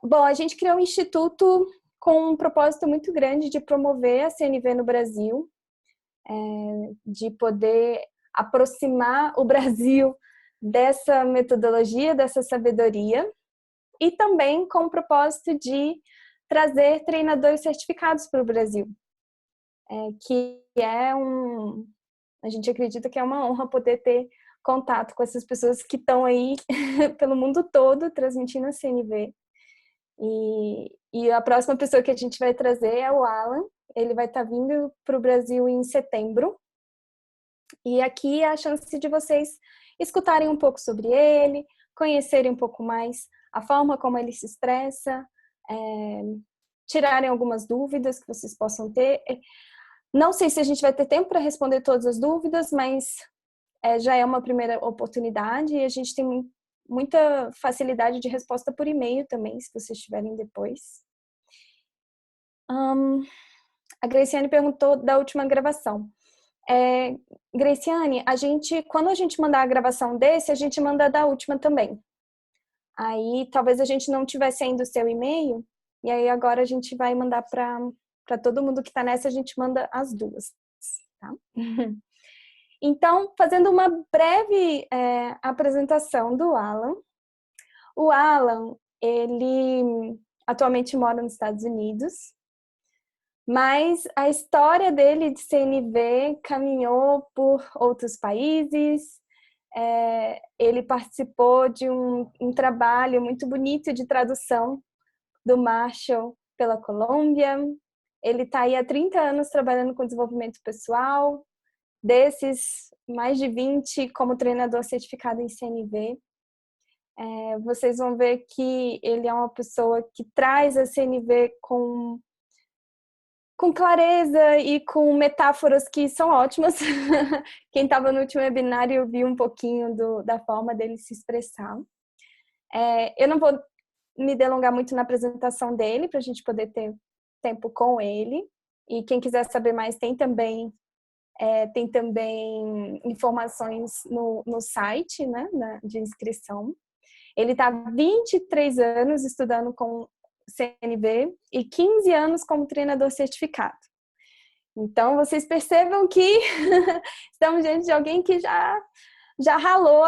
Bom, a gente criou um instituto com um propósito muito grande de promover a CNV no Brasil, de poder aproximar o Brasil dessa metodologia, dessa sabedoria, e também com o propósito de trazer treinadores certificados para o Brasil, que a gente acredita que é uma honra poder ter contato com essas pessoas que estão aí pelo mundo todo transmitindo a CNV. E a próxima pessoa que a gente vai trazer é o Alan. Ele vai estar vindo para o Brasil em setembro. E aqui é a chance de vocês escutarem um pouco sobre ele, conhecerem um pouco mais a forma como ele se expressa, tirarem algumas dúvidas que vocês possam ter. Não sei se a gente vai ter tempo para responder todas as dúvidas, mas já é uma primeira oportunidade e a gente tem muita facilidade de resposta por e-mail também, se vocês tiverem depois. A Graciane perguntou da última gravação. Graciane, quando a gente mandar a gravação desse, a gente manda da última também. Aí talvez a gente não tivesse ainda o seu e-mail, e aí agora a gente vai mandar para todo mundo que está nessa, a gente manda as duas, tá? Então, fazendo uma breve apresentação do Alan. O Alan, ele atualmente mora nos Estados Unidos, mas a história dele de CNV caminhou por outros países. Ele participou de um trabalho muito bonito de tradução do Marshall pela Colômbia. Ele está aí há 30 anos trabalhando com desenvolvimento pessoal, desses mais de 20 como treinador certificado em CNV. Vocês vão ver que ele é uma pessoa que traz a CNV com clareza e com metáforas que são ótimas. Quem estava no último webinário viu um pouquinho da forma dele se expressar. Eu não vou me delongar muito na apresentação dele, para a gente poder ter tempo com ele. E quem quiser saber mais, tem também informações no site, né, de inscrição. Ele está há 23 anos estudando com CNV e 15 anos como treinador certificado. Então, vocês percebam que estamos diante de alguém que já ralou,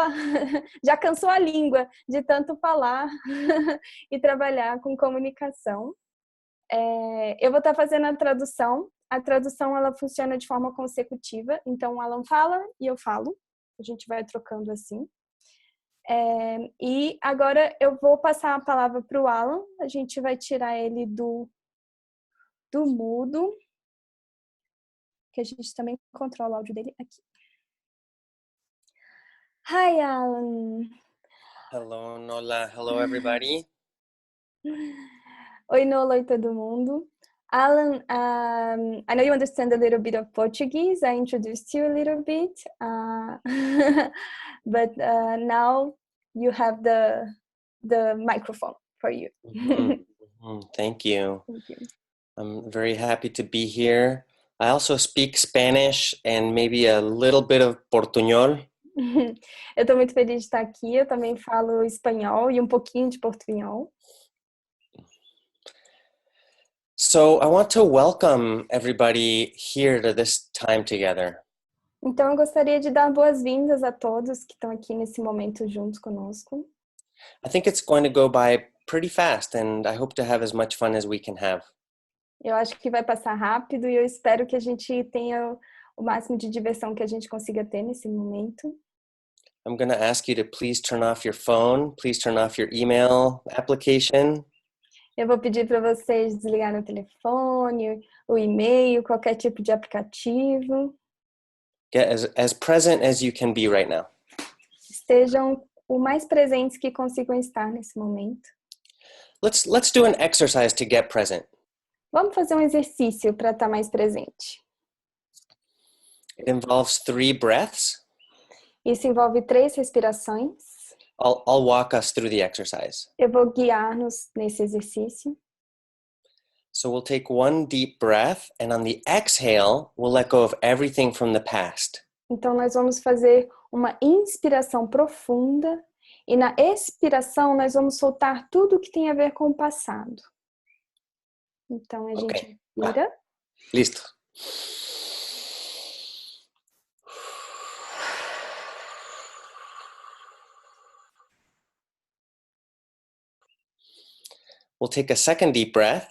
já cansou a língua de tanto falar e trabalhar com comunicação. Eu vou estar fazendo a tradução. A tradução, ela funciona de forma consecutiva. Então, o Alan fala e eu falo. A gente vai trocando assim. E agora eu vou passar a palavra para o Alan. A gente vai tirar ele do mudo, que a gente também controla o áudio dele aqui. Hi, Alan. Hello, Nola. Hello, everybody. Oi, Nola, oi todo mundo. Alan, I know you understand a little bit of Portuguese. I introduced you a little bit, but now you have the microphone for you. Thank you. Thank you. I'm very happy to be here. I also speak Spanish and maybe a little bit of Portuñol. Eu estou muito feliz de estar aqui. Eu também falo espanhol e um pouquinho de portunhol. So I want to welcome everybody here to this time together. Então eu gostaria de dar boas-vindas a todos que estão aqui nesse momento juntos conosco. I think it's going to go by pretty fast and I hope to have as much fun as we can have. Eu acho que vai passar rápido e eu espero que a gente tenha o máximo de diversão que a gente consiga ter nesse momento. I'm going to ask you to please turn off your phone, please turn off your email application. Eu vou pedir para vocês desligarem o telefone, o e-mail, qualquer tipo de aplicativo. Get as present as you can be right now. Estejam o mais presentes que consigam estar nesse momento. Let's do an exercise to get present. Vamos fazer um exercício para estar mais presente. It involves 3 breaths. Isso envolve 3 respirações. I'll walk us through the exercise. Eu vou guiar-nos nesse exercício. So we'll take 1 deep breath and on the exhale, we'll let go of everything from the past. Então nós vamos fazer uma inspiração profunda E na expiração, nós vamos soltar tudo que tem a ver com o passado. Então, a gente inspira. Listo. We'll take a second deep breath.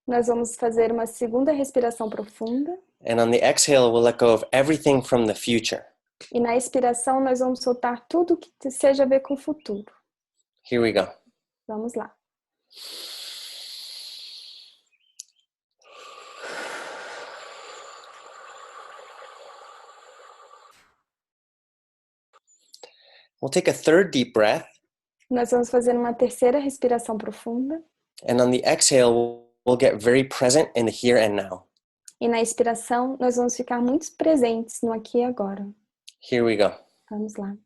Nós vamos fazer uma segunda respiração profunda. And on the exhale, we'll let go of everything from the future. E na expiração, nós vamos soltar tudo que seja a ver com o futuro. Here we go. Vamos lá. We'll take a third deep breath. Nós vamos fazer uma terceira respiração profunda. And on the exhale, we'll get very present in the here and now. E na expiração, nós vamos ficar muito presentes no aqui e agora. Here we go. Vamos lá.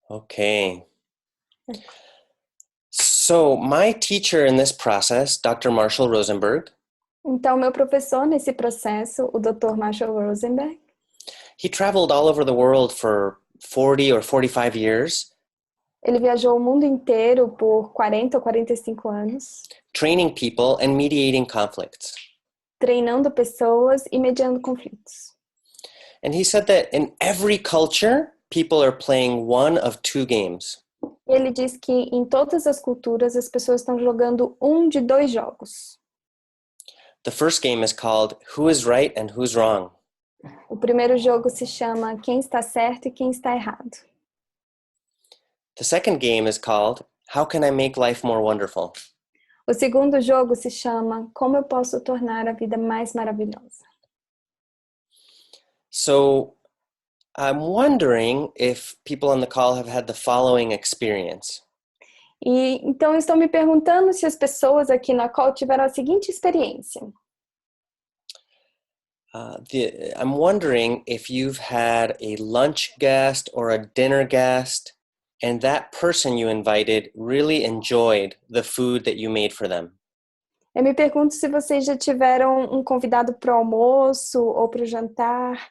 Okay. So my teacher in this process, Dr. Marshall Rosenberg, Então, meu professor nesse processo, o Dr. Marshall Rosenberg, he traveled all over the world for 40 or 45 years, ele viajou o mundo inteiro por 40 ou 45 anos, training people and mediating conflicts. treinando pessoas e mediando conflitos. And he said that in every culture, people are playing one of two games. Ele diz que em todas as culturas as pessoas estão jogando um de dois jogos. The first game is called Who is Right and Who's Wrong. O primeiro jogo se chama Quem está certo e quem está errado. The second game is called How Can I Make Life More Wonderful? O segundo jogo se chama Como eu posso tornar a vida mais maravilhosa. So I'm wondering if people on the call have had the following experience. E então eu estou me perguntando se as pessoas aqui na call tiveram a seguinte experiência. I'm wondering if you've had a lunch guest or a dinner guest, and that person you invited really enjoyed the food that you made for them. Eu me pergunto se vocês já tiveram um convidado para o almoço ou para o jantar,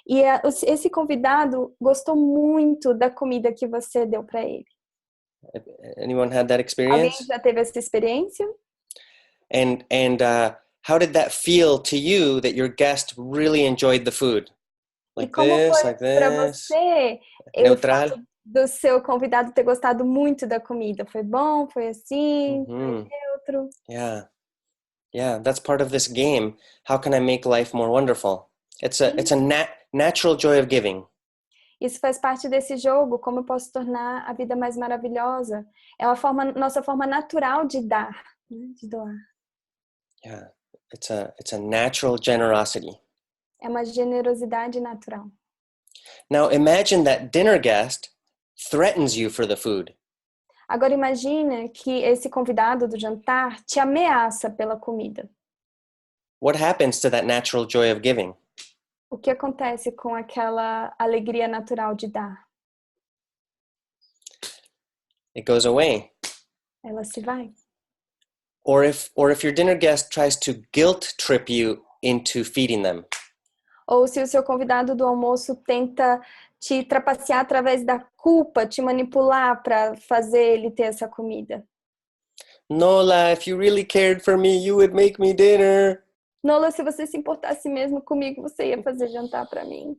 e esse convidado gostou muito da comida que você deu para ele. Anyone had that Alguém experience? já teve essa experiência? And how did that feel to you that your guest really enjoyed the food? Like E como this, foi like para this? você o Neutral? fato do seu convidado ter gostado muito da comida? Foi bom? Foi assim? Foi neutro? Yeah, that's part of this game. How can I make life more wonderful? It's a natural joy of giving. Isso faz parte desse jogo, como eu posso tornar a vida mais maravilhosa. É nossa forma natural de dar, né? De doar. Yeah, it's a natural generosity. É uma generosidade natural. Now imagine that dinner guest threatens you for the food. Agora imagina que esse convidado do jantar te ameaça pela comida. What happens to that natural joy of giving? O que acontece com aquela alegria natural de dar? It goes away. Ela se vai. Or if your dinner guest tries to guilt trip you into feeding them. Ou se o seu convidado do almoço tenta te trapacear através da culpa, te manipular para fazer ele ter essa comida. Nola, if you really cared for me, you would make me dinner. Nola, se você se importasse mesmo comigo, você ia fazer jantar para mim.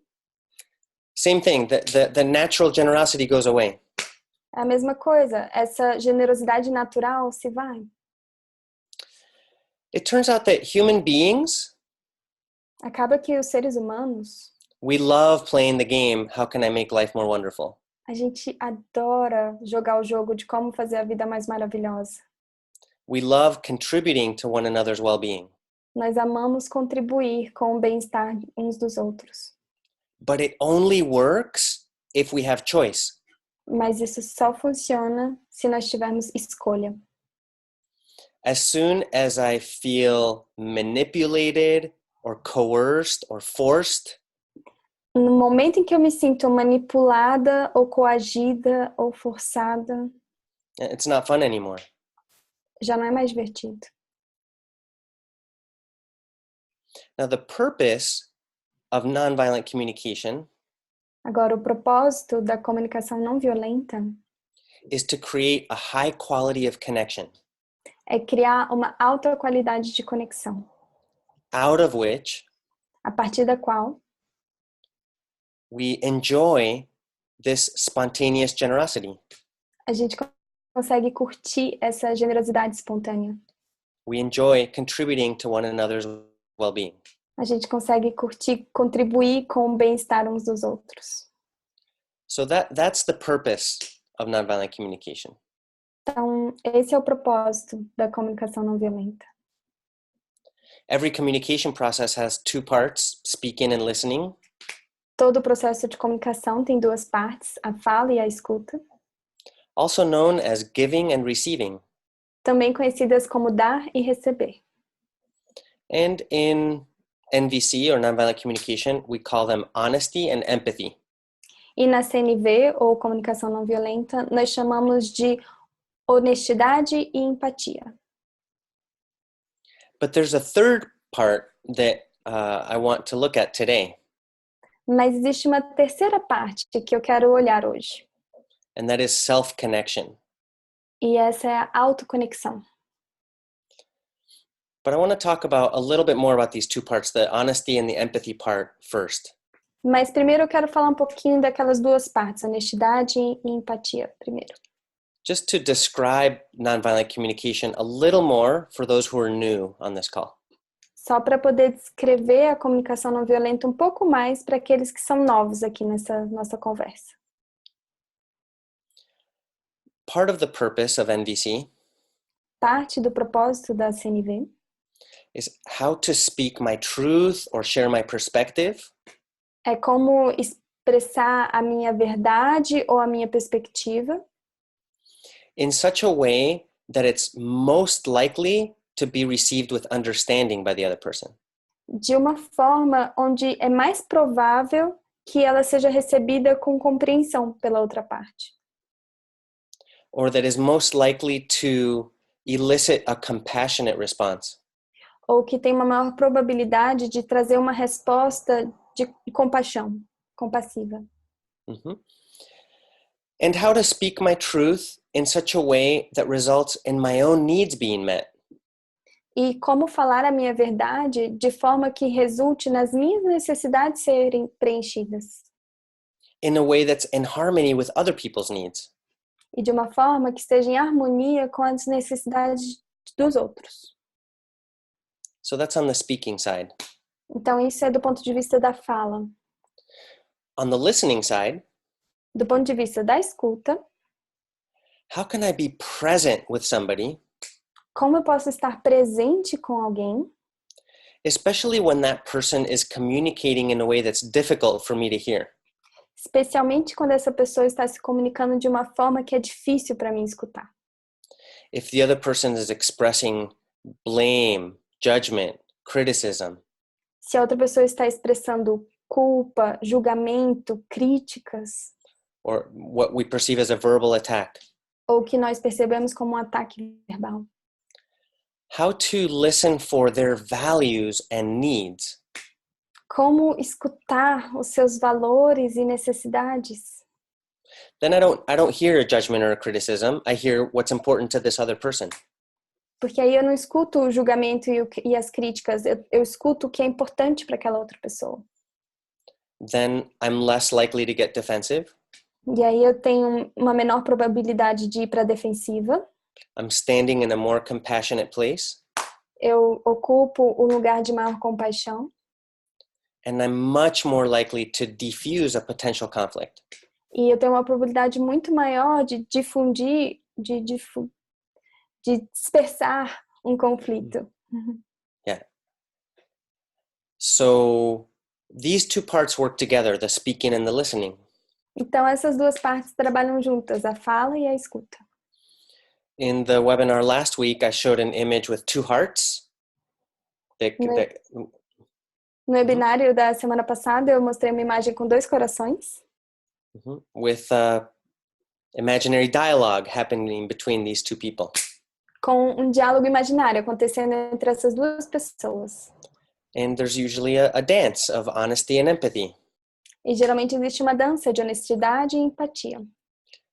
Same thing, the natural generosity goes away. É a mesma coisa, essa generosidade natural se vai. It turns out that human beings, Acaba que os seres humanos, we love playing the game, how can I make life more wonderful? a gente adora jogar o jogo de como fazer a vida mais maravilhosa. We love contributing to one another's well-being. Nós amamos contribuir com o bem-estar uns dos outros. But it only works if we have choice. Mas isso só funciona se nós tivermos escolha. As soon as I feel manipulated or coerced or forced, No momento em que eu me sinto manipulada ou coagida ou forçada, it's not fun anymore. já não é mais divertido. Now, the purpose of nonviolent communication Agora, o propósito da comunicação não violenta is to create a high quality of connection, é criar uma alta qualidade de conexão, out of which a partir da qual we enjoy this spontaneous generosity. a gente consegue curtir essa generosidade espontânea. We enjoy contributing to one another's well-being. A gente consegue curtir, contribuir com o bem-estar uns dos outros. So that's the purpose of nonviolent communication. Então, esse é o propósito da comunicação não violenta. Every communication process has two parts, speaking and listening. Todo o processo de comunicação tem duas partes, a fala e a escuta, Also known as giving and receiving. também conhecidas como dar e receber. And in NVC, or nonviolent communication, we call them honesty and empathy. E na CNV, ou comunicação não violenta, nós chamamos de honestidade e empatia. But there's a third part that I want to look at today. Mas existe uma terceira parte que eu quero olhar hoje. And that is self-connection. E essa é a autoconexão. But I want to talk about a little bit more about these two parts, the honesty and the empathy part first. Mas primeiro eu quero falar um pouquinho daquelas duas partes, honestidade e empatia, primeiro. Just to describe nonviolent communication a little more for those who are new on this call. Só para poder descrever a comunicação não violenta um pouco mais para aqueles que são novos aqui nessa nossa conversa. Part of the purpose of NVC Parte do propósito da CNV is how to speak my truth or share my perspective é como expressar a minha verdade ou a minha perspectiva in such a way that it's most likely to be received with understanding by the other person. de uma forma onde é mais provável que ela seja recebida com compreensão pela outra parte. Or that is most likely to elicit a compassionate response. Ou que tem uma maior probabilidade de trazer uma resposta de compaixão, compassiva. Mm-hmm. And how to speak my truth in such a way that results in my own needs being met. E como falar a minha verdade de forma que resulte nas minhas necessidades serem preenchidas. In a way that's in harmony with other people's needs. E de uma forma que esteja em harmonia com as necessidades dos outros. So that's on the speaking side. Então isso é do ponto de vista da fala. On the listening side, Do ponto de vista da escuta, how can I be present with somebody, como eu posso estar presente com alguém, especially when that person is communicating in a way that's difficult for me to hear? especialmente quando essa pessoa está se comunicando de uma forma que é difícil para mim escutar. If the other person is expressing blame, judgment, criticism, Se a outra pessoa está expressando culpa, julgamento, críticas, or what we perceive as a verbal attack, ou que nós percebemos como um ataque verbal. how to listen for their values and needs. Como escutar os seus valores e necessidades. Then I don't hear a judgment or a criticism. I hear what's important to this other person. Porque aí eu não escuto o julgamento e as críticas, eu escuto o que é importante para aquela outra pessoa. Then I'm less likely to get defensive. E aí eu tenho uma menor probabilidade de ir para a defensiva. I'm standing in a more compassionate place. Eu ocupo um lugar de maior compaixão. And I'm much more likely to diffuse a potential conflict. E eu tenho uma probabilidade muito maior de difundir, de dispersar um conflito. Yeah. So these two parts work together, the speaking and the listening. Então essas duas partes trabalham juntas, a fala e a escuta. In the webinar last week, I showed an image with two hearts. No webinário da semana passada, eu mostrei uma imagem com dois corações. With imaginary dialogue happening between these two people. Com um diálogo imaginário acontecendo entre essas duas pessoas. And there's usually a dance of honesty and empathy. E geralmente existe uma dança de honestidade e empatia.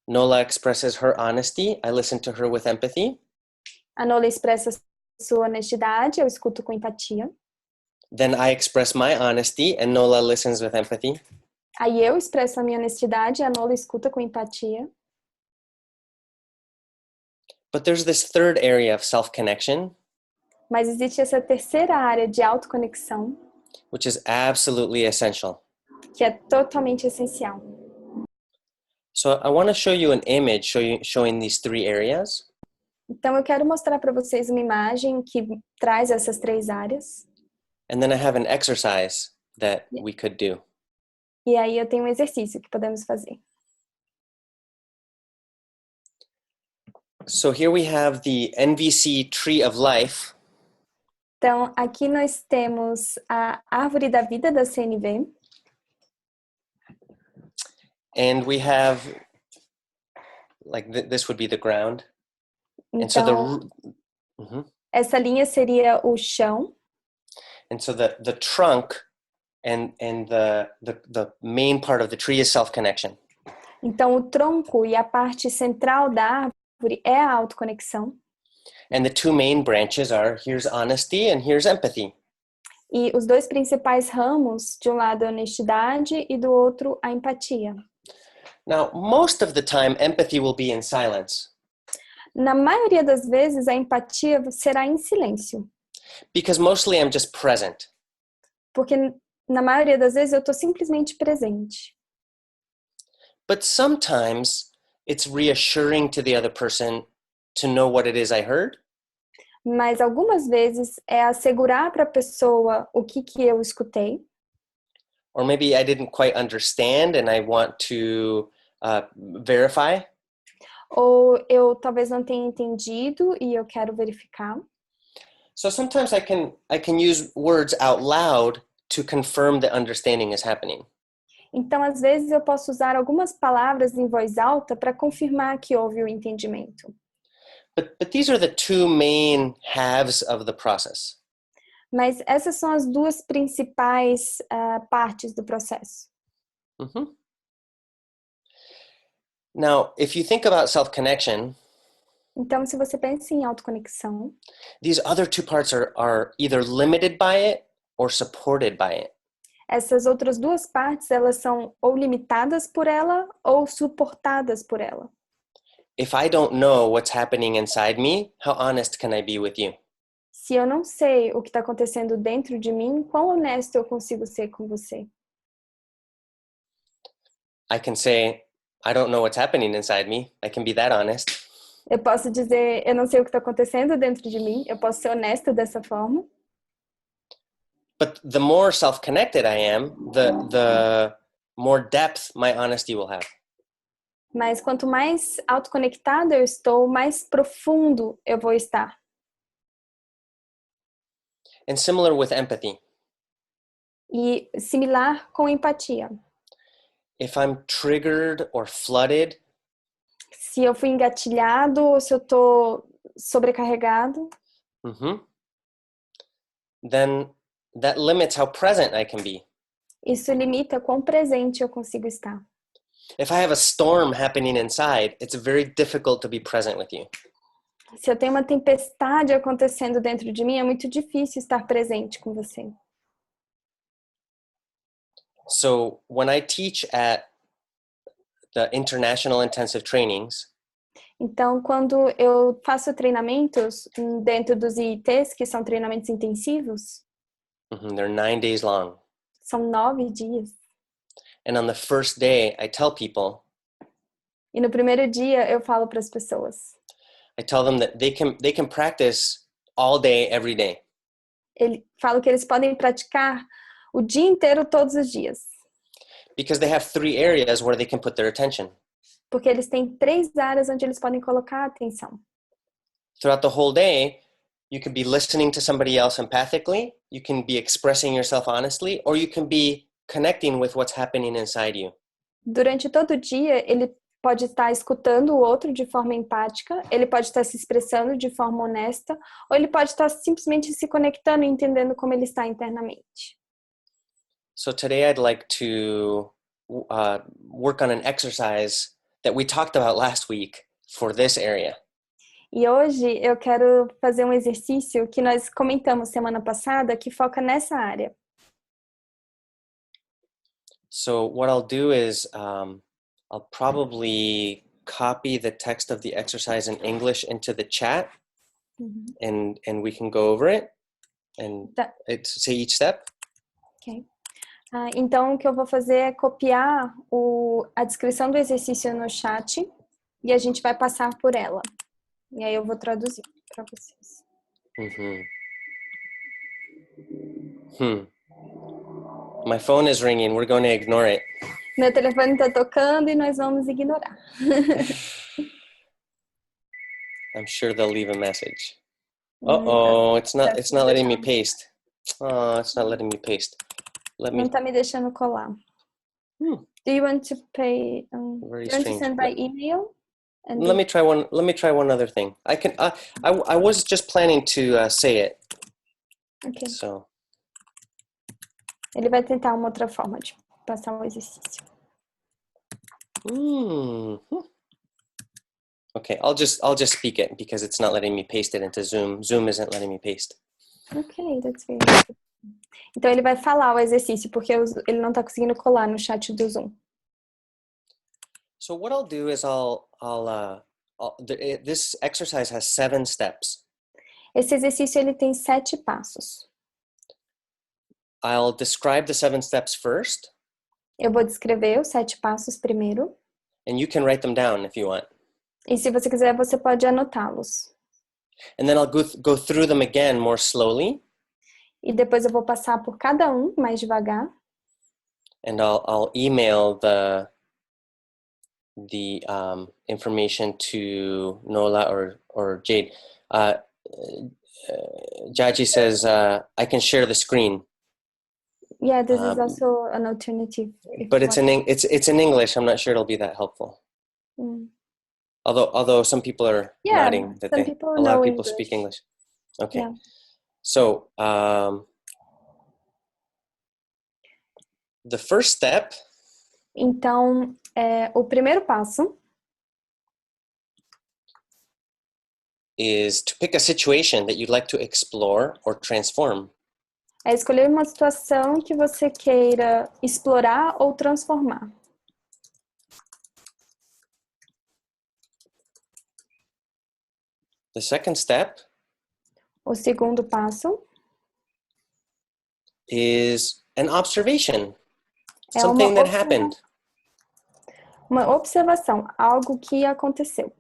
Nola expresses her honesty. I listen to her with empathy. A Nola expressa sua honestidade, eu escuto com empatia. Then I express my honesty and Nola listens with empathy. Aí eu expresso a minha honestidade e a Nola escuta com empatia. But there's this third area of self-connection, Mas existe essa terceira área de autoconexão, which is absolutely essential. que é totalmente essencial. So I want to show you an image showing these three areas. Então eu quero mostrar para vocês uma imagem que traz essas três áreas. And then I have an exercise that we could do. E aí eu tenho um exercício que podemos fazer. So here we have the NVC Tree of Life. Então aqui nós temos a árvore da vida da CNV. And we have, like this would be the ground. Então, And so essa linha seria o chão. And so the trunk and the main part of the tree is self-connection. Então o tronco e a parte central da árvore é a autoconexão. And the two main branches are here's honesty and here's empathy. E os dois principais ramos, de um lado a honestidade e do outro a empatia. Now, most of the time, empathy will be in silence. Na maioria das vezes, a empatia será em silêncio. Because mostly I'm just present. Porque na maioria das vezes eu estou simplesmente presente. But sometimes it's reassuring to the other person to know what it is I heard. Mas algumas vezes é assegurar para a pessoa o que eu escutei. Or maybe I didn't quite understand and I want to verify. Ou eu talvez não tenha entendido e eu quero verificar. So sometimes I can use words out loud to confirm that understanding is happening. Então, às vezes, eu posso usar algumas palavras em voz alta para confirmar que houve o entendimento. But these are the two main halves of the process. Mas essas são as duas principais partes do processo. Mm-hmm. Now, if you think about self-connection, então, se você pensa em autoconexão, these other two parts are either limited by it or supported by it. Essas outras duas partes, elas são ou limitadas por ela ou suportadas por ela. If I don't know what's happening inside me, how honest can I be with you? Se eu não sei o que está acontecendo dentro de mim, quão honesto eu consigo ser com você? I can say, I don't know what's happening inside me. I can be that honest. Eu posso dizer, eu não sei o que está acontecendo dentro de mim. Eu posso ser honesto dessa forma. But the more self-connected I am, the more depth my honesty will have. Mas quanto mais autoconectado eu estou, mais profundo eu vou estar. And similar with empathy. E similar com empatia. If I'm triggered or flooded, se eu fui engatilhado ou se eu estou sobrecarregado, then that limits how present I can be. Isso limita quão presente eu consigo estar. If I have a storm happening inside, it's very difficult to be present with you. Se eu tenho uma tempestade acontecendo dentro de mim, é muito difícil estar presente com você. So when I teach at the international intensive trainings, então, quando eu faço treinamentos dentro dos IITs, que são treinamentos intensivos, they're 9 days long. São 9 dias. And on the first day, I tell people, e no primeiro dia eu falo para as pessoas, I tell them that they can practice all day, every day. Falo que eles podem praticar o dia inteiro, todos os dias. Because they have 3 areas where they can put their attention. Porque eles têm 3 áreas onde eles podem colocar a atenção. Throughout the whole day, you can be listening to somebody else empathically, you can be expressing yourself honestly, or you can be connecting with what's happening inside you. Durante todo o dia, pode estar escutando o outro de forma empática, ele pode estar se expressando de forma honesta, ou ele pode estar simplesmente se conectando e entendendo como ele está internamente. So today I'd like to work on an exercise that we talked about last week for this area. E hoje eu quero fazer um exercício que nós comentamos semana passada que foca nessa área. So what I'll do is I'll probably copy the text of the exercise in English into the chat, and we can go over it and say each step. Okay. Então, o que eu vou fazer é copiar a descrição do exercício no chat e a gente vai passar por ela. E aí eu vou traduzir para vocês. My phone is ringing. We're going to ignore it. Meu telefone está tocando e nós vamos ignorar. I'm sure they'll leave a message. Uh-oh, it's not letting me paste. Oh, it's not letting me paste. Não está me deixando colar. Do you want to pay? Do you want to send by email? And let me try one other thing. I can. I was just planning to say it. Okay. So. Ele vai tentar uma outra forma de passar um exercício. Okay, I'll just speak it because it's not letting me paste it into Zoom. Zoom isn't letting me paste. Okay, that's very good. Então ele vai falar o exercício porque ele não está conseguindo colar no chat do Zoom. So what I'll do is this exercise has 7 steps. Esse exercício ele tem 7 passos. I'll describe the 7 steps first. Eu vou descrever os 7 passos primeiro. And you can write them down if you want. E se você quiser, você pode anotá-los. And then I'll go through them again more slowly. E depois eu vou passar por cada um mais devagar. And I'll email the information to Nola or Jade. Jaji says I can share the screen. Yeah, this is also an alternative. But it's in English. I'm not sure it'll be that helpful. Although some people are nodding that a lot of people speak English. Okay. Yeah. So the first step. Então, o primeiro passo is to pick a situation that you'd like to explore or transform. É escolher uma situação que você queira explorar ou transformar. The second step. O segundo passo is an observation. Something that happened. Uma observação, algo que aconteceu.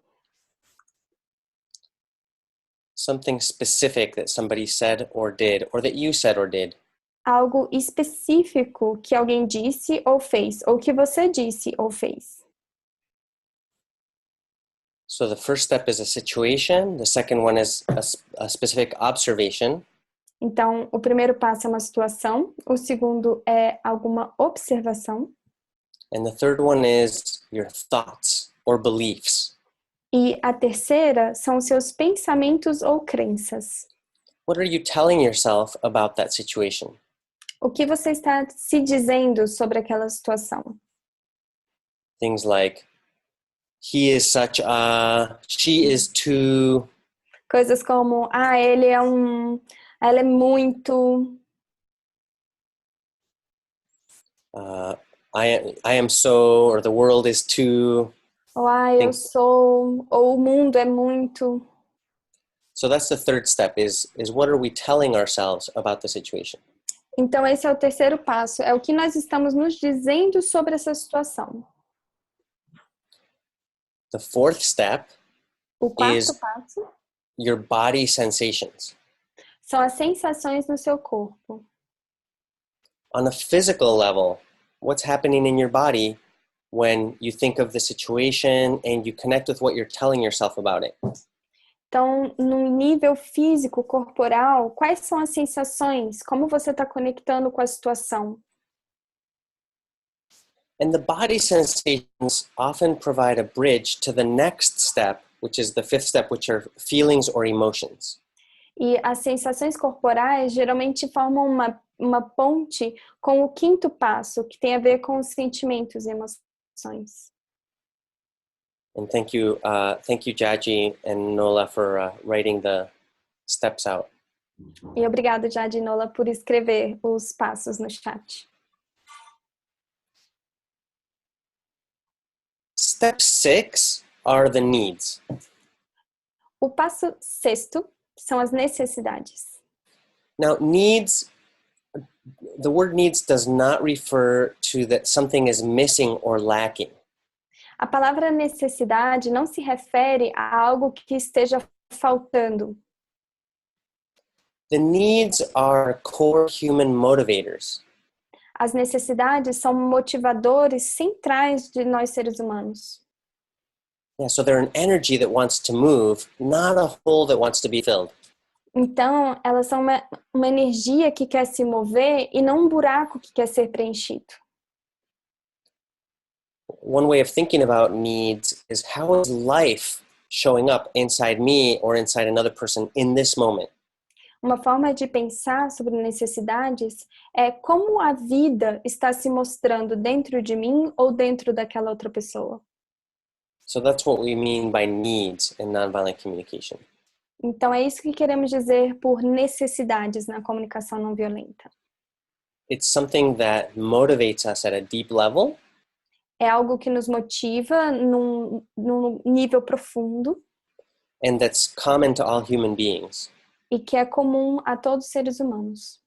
Something specific that somebody said or did, or that you said or did. Algo específico que alguém disse ou fez, ou que você disse ou fez. So the first step is a situation. The second one is a specific observation. Então, o primeiro passo é uma situação, o segundo é alguma observação. And the third one is your thoughts or beliefs. E a terceira são os seus pensamentos ou crenças. What are you telling yourself about that situation? O que você está se dizendo sobre aquela situação? Things like, he is such a, she is too. Coisas como, ele é ela é muito. I am so, or the world is too. Ou eu sou, ou o mundo é muito. So that's the third step is what are we telling ourselves about the situation? Então esse é o terceiro passo, é o que nós estamos nos dizendo sobre essa situação. The fourth step o quarto passo your body sensations. São as sensações no seu corpo. On a physical level, what's happening in your body when you think of the situation and you connect with what you're telling yourself about it? Então, no nível físico, corporal, quais são as sensações? Como você está conectando com a situação? And the body sensations often provide a bridge to the next step, which is the fifth step, which are feelings or emotions. E as sensações corporais geralmente formam uma ponte com o quinto passo, que tem a ver com os sentimentos e emoções. And thank you, Jaji and Nola, for writing the steps out. E obrigada, Jade e Nola, por escrever os passos no chat. Step 6 are the needs. O passo sexto são as necessidades. Now, needs, the word needs does not refer to that something is missing or lacking. A palavra necessidade não se refere a algo que esteja faltando. The needs are core human motivators. As necessidades são motivadores centrais de nós seres humanos. Yeah, so they're an energy that wants to move, not a hole that wants to be filled. Então, elas são uma energia que quer se mover e não um buraco que quer ser preenchido. One way of thinking about needs is how is life showing up inside me or inside another person in this moment? Uma forma de pensar sobre necessidades é como a vida está se mostrando dentro de mim ou dentro daquela outra pessoa. So that's what we mean by needs in nonviolent communication. Então, é isso que queremos dizer por necessidades na comunicação não violenta. It's something that motivates us at a deep level. É algo que nos motiva num nível profundo. And that's common to all human beings. E que é comum a todos os seres humanos.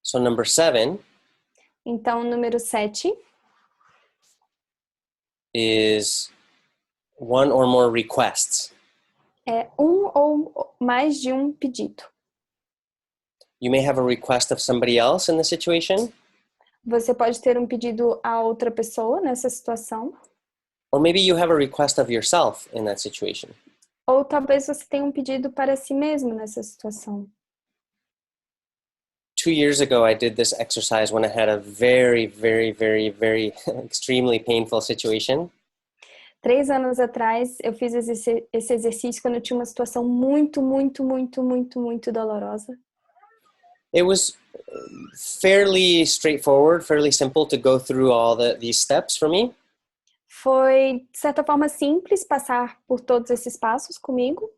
So number 7. Então, número 7. Is one or more requests. É um ou mais de um pedido. You may have a request of somebody else in the situation. Você pode ter um pedido a outra pessoa nessa situação. Or maybe you have a request of yourself in that situation. Ou talvez você tenha um pedido para si mesmo nessa situação. 2 years ago, I did this exercise when I had a very, very, very, very extremely painful situation. 3 anos atrás, eu fiz esse exercício quando eu tinha uma situação muito, muito, muito, muito, muito dolorosa. It was fairly straightforward, fairly simple to go through all these steps for me. Foi, de certa forma, simples passar por todos esses passos comigo.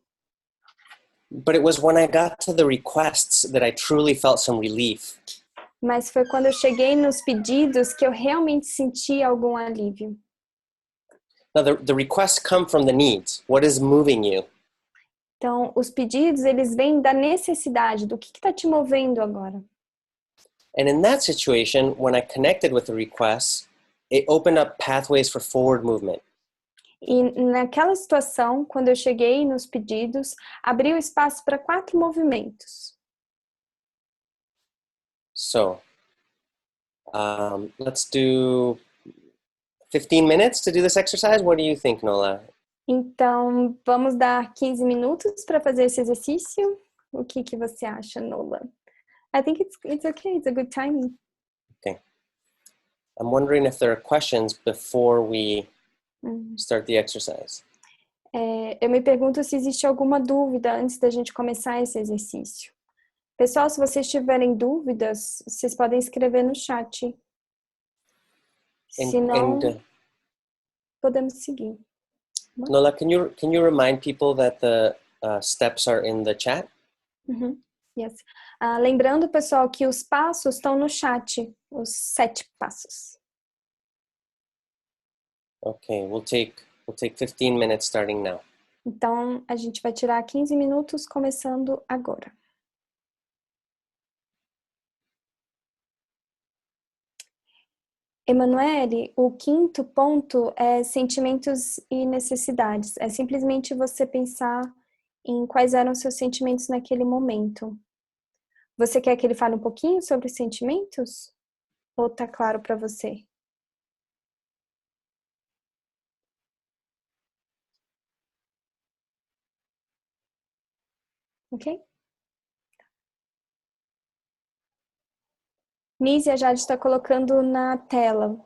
But it was when I got to the requests that I truly felt some relief. Mas foi quando eu cheguei nos pedidos que eu realmente senti algum alívio. Now, the requests come from the needs. What is moving you? Então, os pedidos, eles vêm da necessidade, do que está te movendo agora. And in that situation, when I connected with the requests, it opened up pathways for forward movement. E naquela situação, quando eu cheguei nos pedidos, abriu espaço para 4 movimentos. So, let's do 15 minutes to do this exercise. What do you think, Nola? Então, vamos dar 15 minutos para fazer esse exercício? O que você acha, Nola? I think it's okay. It's a good timing. Okay. I'm wondering if there are questions before we start the exercise. Eu me pergunto se existe alguma dúvida antes da gente começar esse exercício. Pessoal, se vocês tiverem dúvidas, vocês podem escrever no chat. Se não, podemos seguir. Nola, can you remind people that the steps are in the chat? Yes. Lembrando, pessoal, que os passos estão no chat, os 7 passos. Okay, we'll take 15 minutes starting now. Então, a gente vai tirar 15 minutos começando agora. Emanuele, o 5º ponto é sentimentos e necessidades. É simplesmente você pensar em quais eram os seus sentimentos naquele momento. Você quer que ele fale um pouquinho sobre os sentimentos? Ou tá claro para você? Ok? Nise, a Jade está colocando na tela.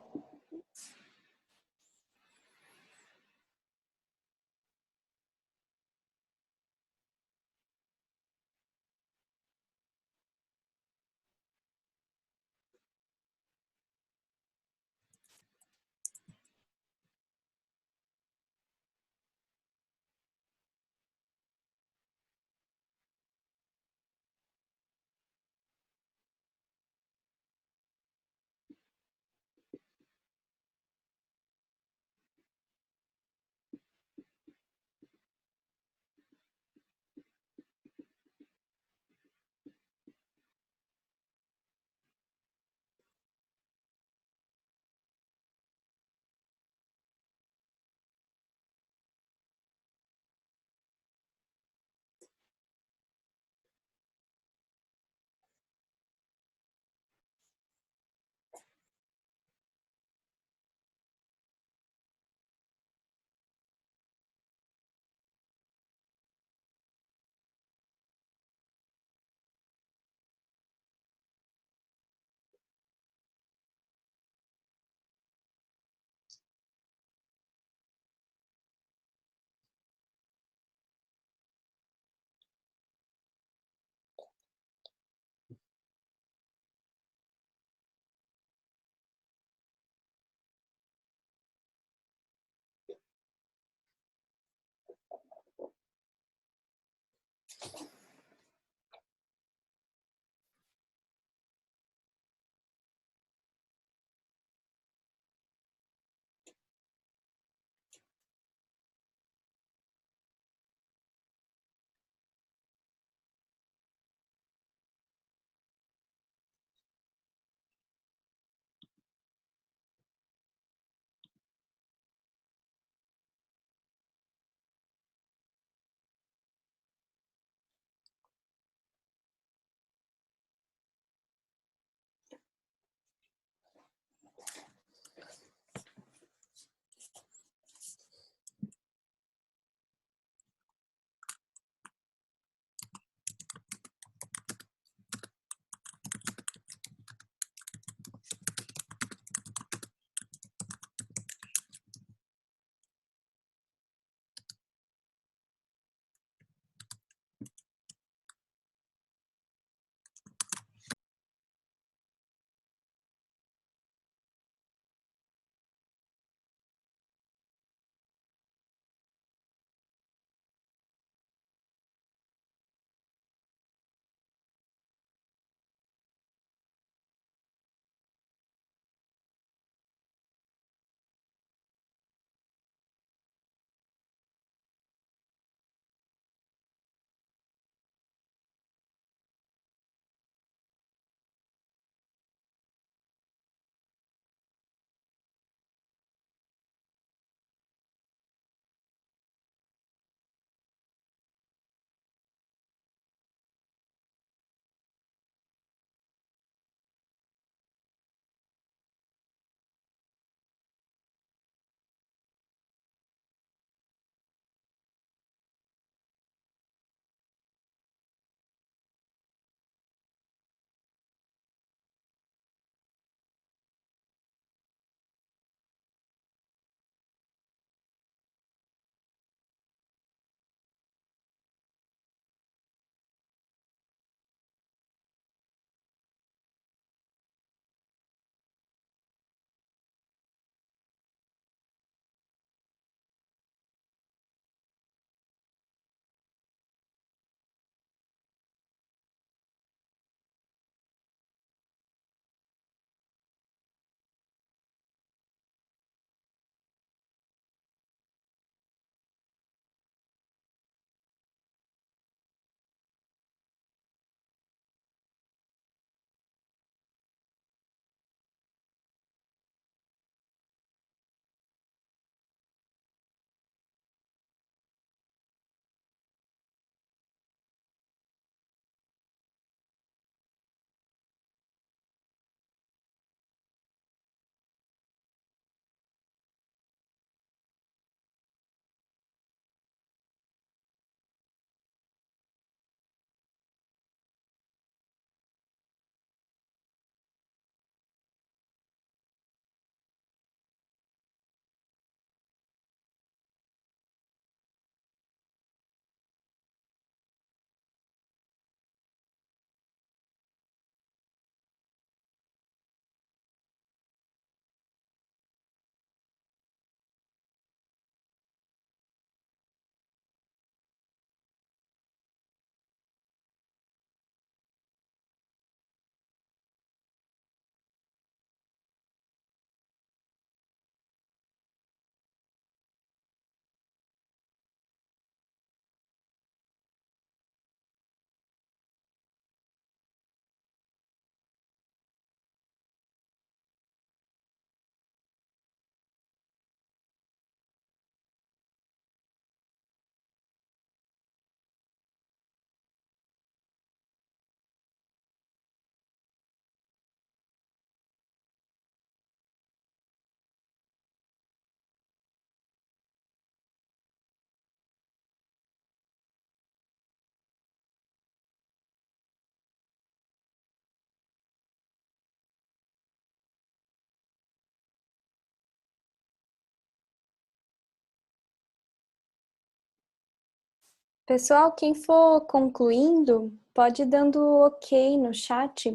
Pessoal, quem for concluindo, pode ir dando ok no chat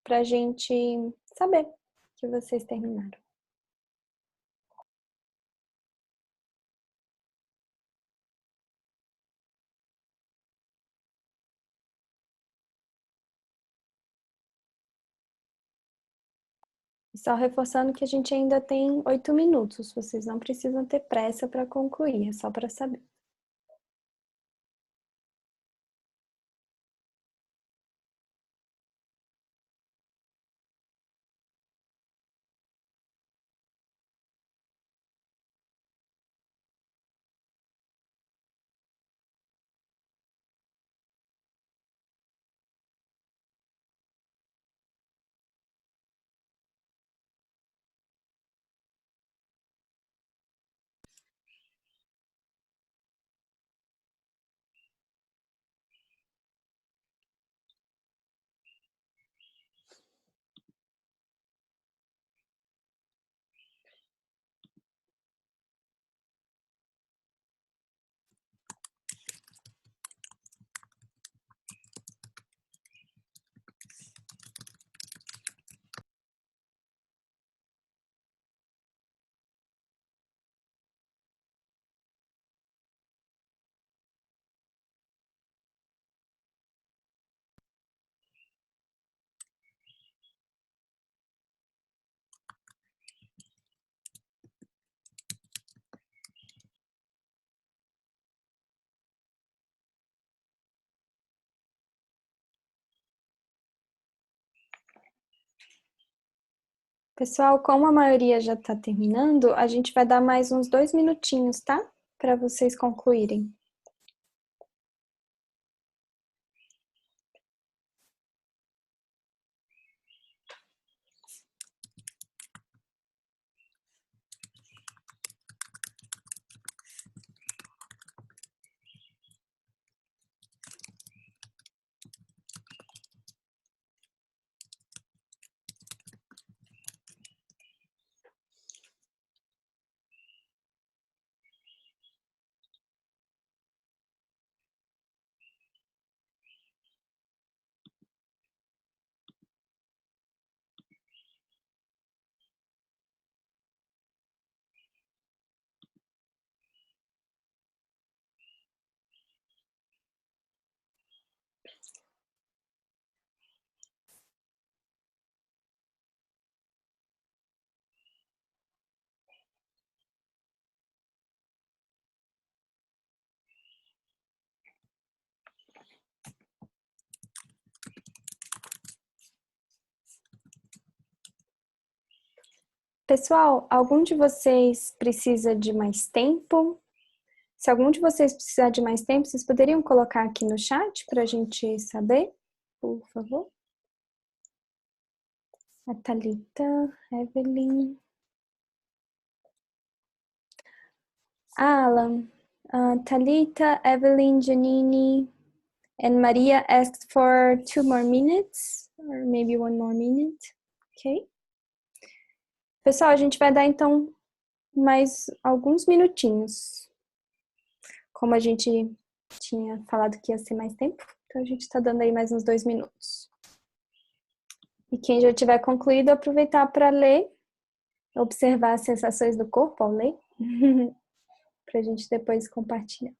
para a gente saber que vocês terminaram. Só reforçando que a gente ainda tem 8 minutos, vocês não precisam ter pressa para concluir, é só para saber. Pessoal, como a maioria já está terminando, a gente vai dar mais uns 2 minutinhos, tá? Para vocês concluírem. Pessoal, algum de vocês precisa de mais tempo? Se algum de vocês precisar de mais tempo, vocês poderiam colocar aqui no chat para a gente saber, por favor? A Thalita, Evelyn, Alan, Thalita, Evelyn, Janine, and Maria asked for 2 more minutes, or maybe 1 more minute, ok? Pessoal, a gente vai dar então mais alguns minutinhos. Como a gente tinha falado que ia ser mais tempo, então a gente está dando aí mais uns 2 minutos. E quem já tiver concluído, aproveitar para ler, observar as sensações do corpo ao ler, para a gente depois compartilhar.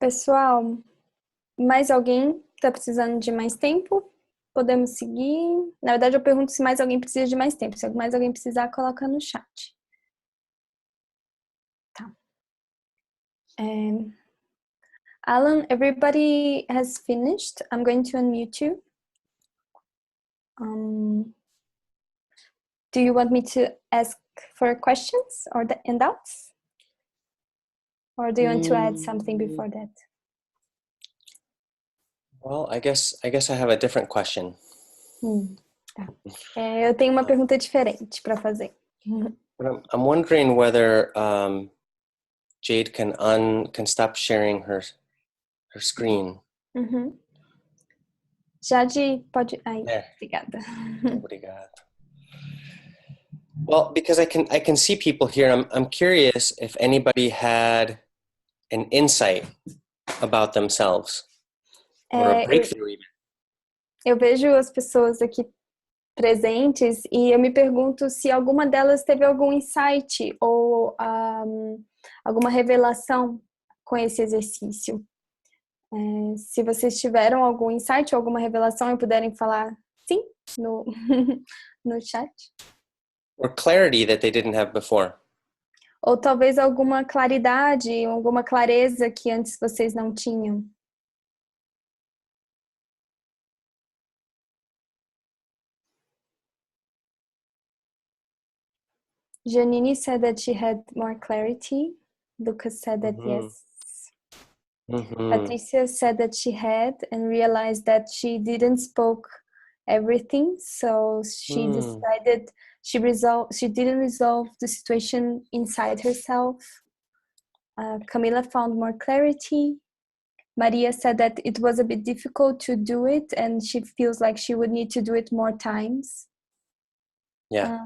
Pessoal, mais alguém está precisando de mais tempo? Podemos seguir? Na verdade, eu pergunto se mais alguém precisa de mais tempo. Se mais alguém precisar, coloca no chat. Tá. Alan, everybody has finished. I'm going to unmute you. Do you want me to ask for questions or and doubts? Or do you want to add something before that? Well, I guess I have a different question. Tá. Eu tenho uma pergunta diferente para fazer. I'm wondering whether Jade can stop sharing her screen. Jade, pode... Ai, obrigada. Obrigado. Well, because I can see people here. I'm curious if anybody had an insight about themselves or a breakthrough even. Eu vejo as pessoas aqui presentes e eu me pergunto se alguma delas teve algum insight ou alguma revelação com esse exercício. Se vocês tiveram algum insight ou alguma revelação e puderem falar sim no chat. Or clarity that they didn't have before. Ou talvez alguma claridade, alguma clareza que antes vocês não tinham. Janine said that she had more clarity. Lucas said that yes. Patricia said that she had and realized that she didn't spoke everything, so she decided she didn't resolve the situation inside herself. Camila found more clarity. Maria said that it was a bit difficult to do it and she feels like she would need to do it more times. Yeah.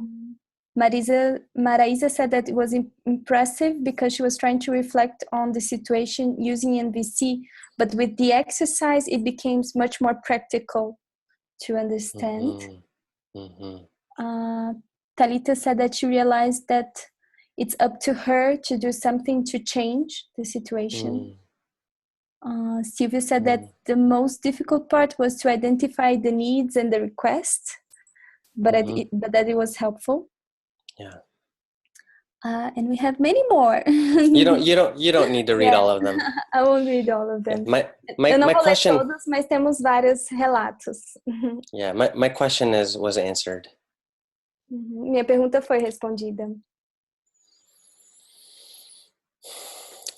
Maraísa said that it was impressive because she was trying to reflect on the situation using NVC, but with the exercise it became much more practical to understand. Talita said that she realized that it's up to her to do something to change the situation. Sylvia said that the most difficult part was to identify the needs and the requests, but that it was helpful. Yeah. And we have many more. You don't need to read all of them. I won't read all of them. Yeah, Eu não my vou question, ler todos, mas temos vários relatos. Yeah, my question was answered. Minha pergunta foi respondida.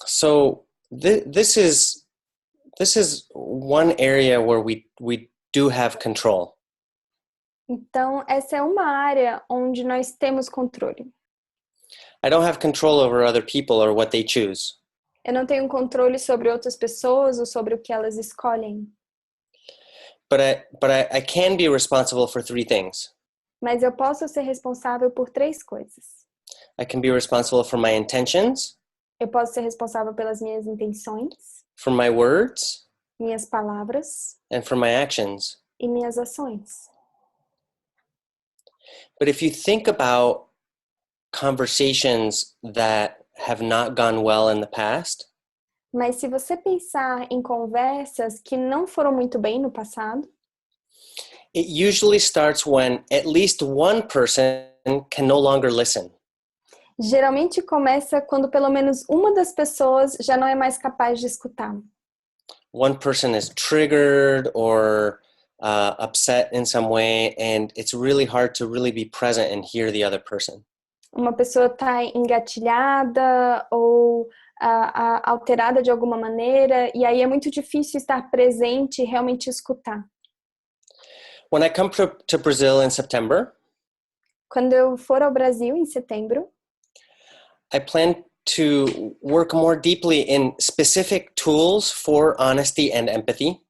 So this is one area where we do have control. Então, essa é uma área onde nós temos controle. I don't have control over other people or what they choose. Eu não tenho controle sobre outras pessoas ou sobre o que elas escolhem. But I can be responsible for three things. Mas eu posso ser responsável por três coisas. I can be responsible for my intentions. Eu posso ser responsável pelas minhas intenções. For my words. Minhas palavras. And for my actions. E minhas ações. But if you think about conversations that have not gone well in the past, mas se você pensar em conversas que não foram muito bem no passado, it usually starts when at least one person can no longer listen. Geralmente começa quando pelo menos uma das pessoas já não é mais capaz de escutar. One person is triggered or upset in some way, and it's really hard to really be present and hear the other person. Uma pessoa está engatilhada ou alterada de alguma maneira, e aí é muito difícil estar presente e realmente escutar. When I come to Brazil in September, quando eu for ao Brasil em setembro, I plan to work more deeply in specific tools for honesty and empathy.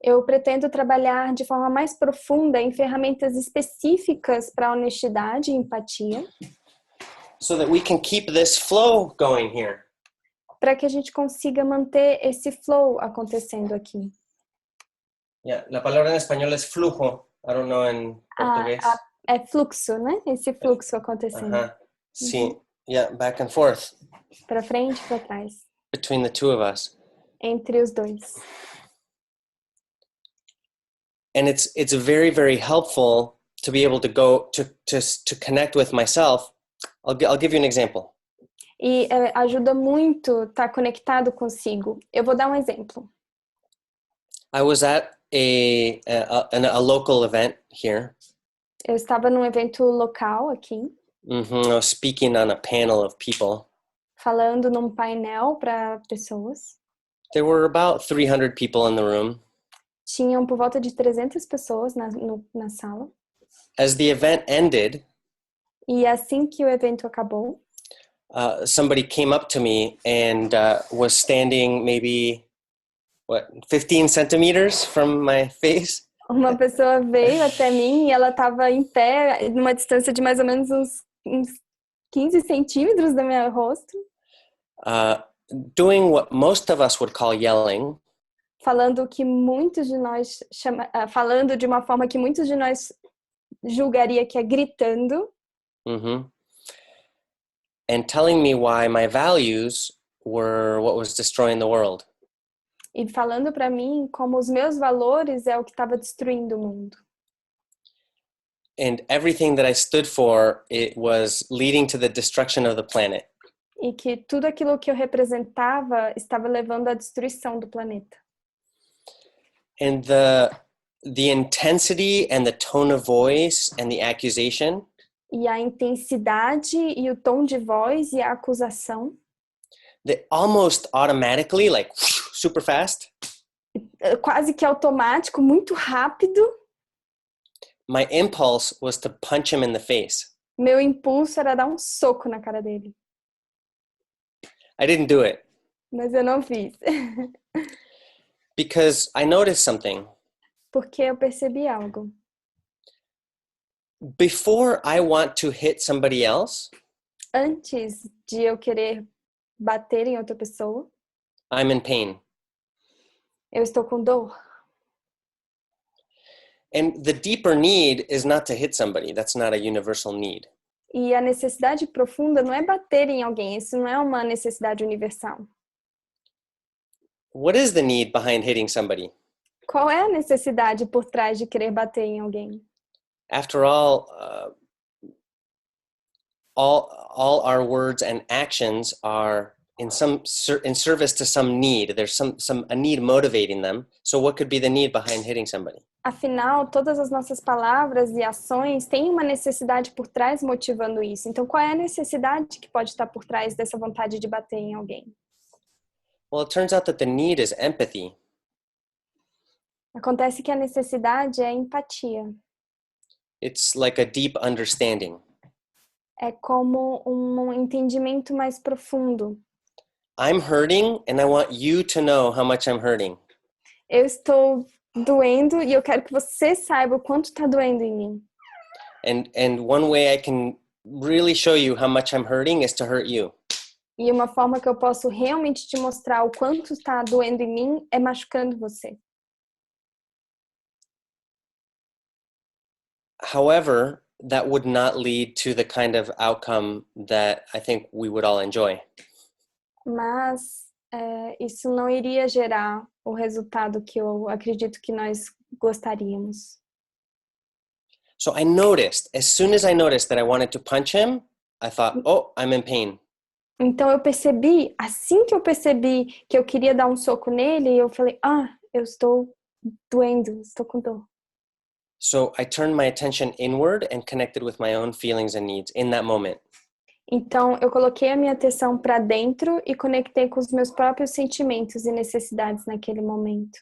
Eu pretendo trabalhar de forma mais profunda em ferramentas específicas para honestidade e empatia. So that we can keep this flow going here. Para que a gente consiga manter esse flow acontecendo aqui. Yeah, la palabra en español es flujo. I don't know en portugués. É fluxo, né? Esse fluxo acontecendo. Sim. Yeah, back and forth. Para frente e para trás. Between the two of us. entre os dois. And it's very, very helpful to be able to go to connect with myself. I'll give you an example. E ajuda muito estar conectado consigo. Eu vou dar um exemplo. I was at a local event here. Eu estava num evento local aqui, I was speaking on a panel of people. falando num painel para pessoas. There were about 300 people in the room. Tinham por volta de 300 pessoas na sala. As the event ended, E assim que o evento acabou, somebody came up to me and was standing maybe 15 centimeters from my face. uma pessoa veio até mim e ela estava em pé, numa distância de mais ou menos uns 15 centímetros do meu rosto. Doing what most of us would call yelling. Falando que muitos de nós falando de uma forma que muitos de nós julgaria que é gritando. And telling me why my values were what was destroying the world. E falando para mim como os meus valores é o que estava destruindo o mundo. And everything that I stood for, it was leading to the destruction of the planet. E que tudo aquilo que eu representava estava levando à destruição do planeta. And the intensity and the tone of voice and the accusation. E a intensidade e o tom de voz e a acusação. That almost automatically, like super fast. Quase que automático, muito rápido. My impulse was to punch him in the face. Meu impulso era dar um soco na cara dele. I didn't do it. Mas eu não fiz. Because I noticed something. Porque eu percebi algo. Before I want to hit somebody else, antes de eu querer bater em outra pessoa, I'm in pain. Eu estou com dor. And the deeper need is not to hit somebody. That's not a universal need. E a necessidade profunda não é bater em alguém. Isso não é uma necessidade universal. What is the need behind hitting somebody? Qual é a necessidade por trás de querer bater em alguém? After all our words and actions are in service to some need. There's a need motivating them. So what could be the need behind hitting somebody? Afinal, todas as nossas palavras e ações têm uma necessidade por trás motivando isso. Então, qual é a necessidade que pode estar por trás dessa vontade de bater em alguém? Well, it turns out that the need is empathy. Acontece que a necessidade é empatia. It's like a deep understanding. É como um entendimento mais profundo. I'm hurting and I want you to know how much I'm hurting. Eu estou doendo e eu quero que você saiba o quanto está doendo em mim. And one way I can really show you how much I'm hurting is to hurt you. E uma forma que eu posso realmente te mostrar o quanto está doendo em mim é machucando você. However, that would not lead to the kind of outcome that I think we would all enjoy. Mas isso não iria gerar o resultado que eu acredito que nós gostaríamos. So I noticed, as soon as I noticed that I wanted to punch him, I thought, oh, I'm in pain. Então eu percebi, assim que eu percebi que eu queria dar um soco nele, eu falei, eu estou doendo, estou com dor. So I turned my attention inward and connected with my own feelings and needs in that moment. Então eu coloquei a minha atenção para dentro e conectei com os meus próprios sentimentos e necessidades naquele momento.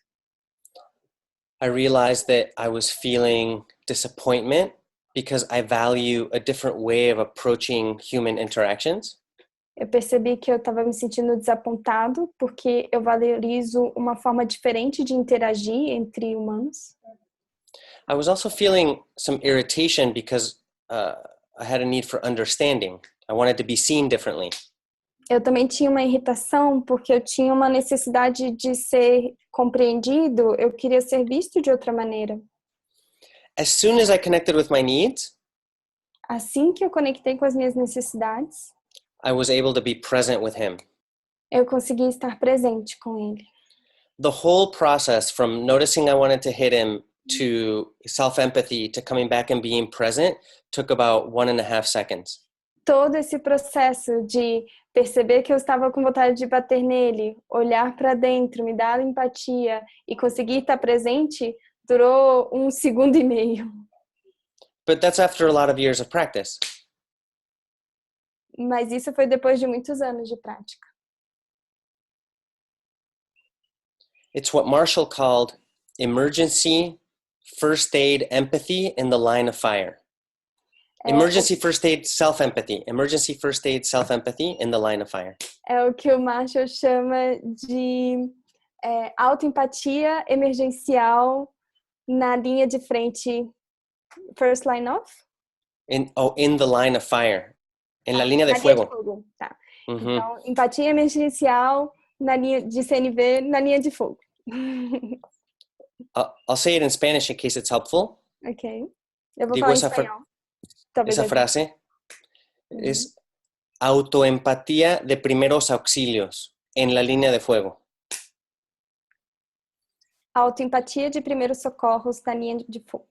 I realized that I was feeling disappointment because I value a different way of approaching human interactions. Eu percebi que eu estava me sentindo desapontado porque eu valorizo uma forma diferente de interagir entre humanos. I was also feeling some irritation because I had a need for understanding. I wanted to be seen differently. Eu também tinha uma irritação porque eu tinha uma necessidade de ser compreendido, eu queria ser visto de outra maneira. As soon as I connected with my needs, assim que eu conectei com as minhas necessidades, I was able to be present with him. eu consegui estar presente com ele. the whole process from noticing I wanted to hit him to self-empathy to coming back and being present took about 1.5 seconds. Todo esse processo de perceber que eu estava com vontade de bater nele, olhar para dentro, me dar empatia e conseguir estar presente, durou 1,5 segundos. But that's after a lot of years of practice. Mas isso foi depois de muitos anos de prática. It's what Marshall called emergency first aid empathy in the line of fire. Emergency first aid self-empathy. Emergency first aid self-empathy in the line of fire. É o que o Marshall chama de autoempatia emergencial na linha de frente. First line of? In the line of fire. En la línea de fuego. Tá. Então, empatia emergencial na linha de CNV, na linha de fogo. I'll say it in Spanish in case it's helpful. Ok. Eu vou falar em espanhol. Esa frase es autoempatía de primeros auxilios en la línea de fuego. Autoempatia de primeiros socorros na linha de fogo.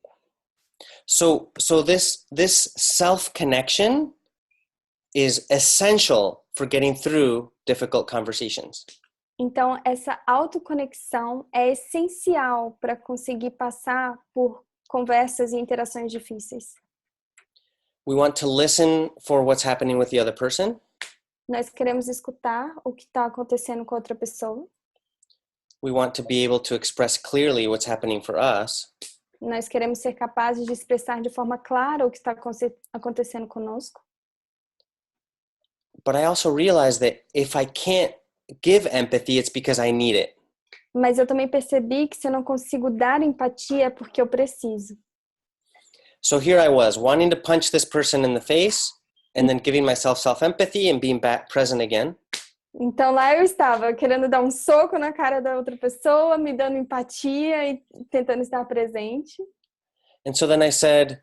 So this self-connection is essential for getting through difficult conversations. Então, essa autoconexão é essencial para conseguir passar por conversas e interações difíceis. We want to listen for what's happening with the other person. Nós queremos escutar o que está acontecendo com outra pessoa. We want to be able to express clearly what's happening for us. Nós queremos ser capazes de expressar de forma clara o que está acontecendo conosco. But I also realize that if I can't give empathy, it's because I need it. Mas eu também percebi que se eu não consigo dar empatia é porque eu preciso. So here I was, wanting to punch this person in the face, and then giving myself self-empathy and being back present again. Então lá eu estava querendo dar um soco na cara da outra pessoa, me dando empatia e tentando estar presente. And so then I said,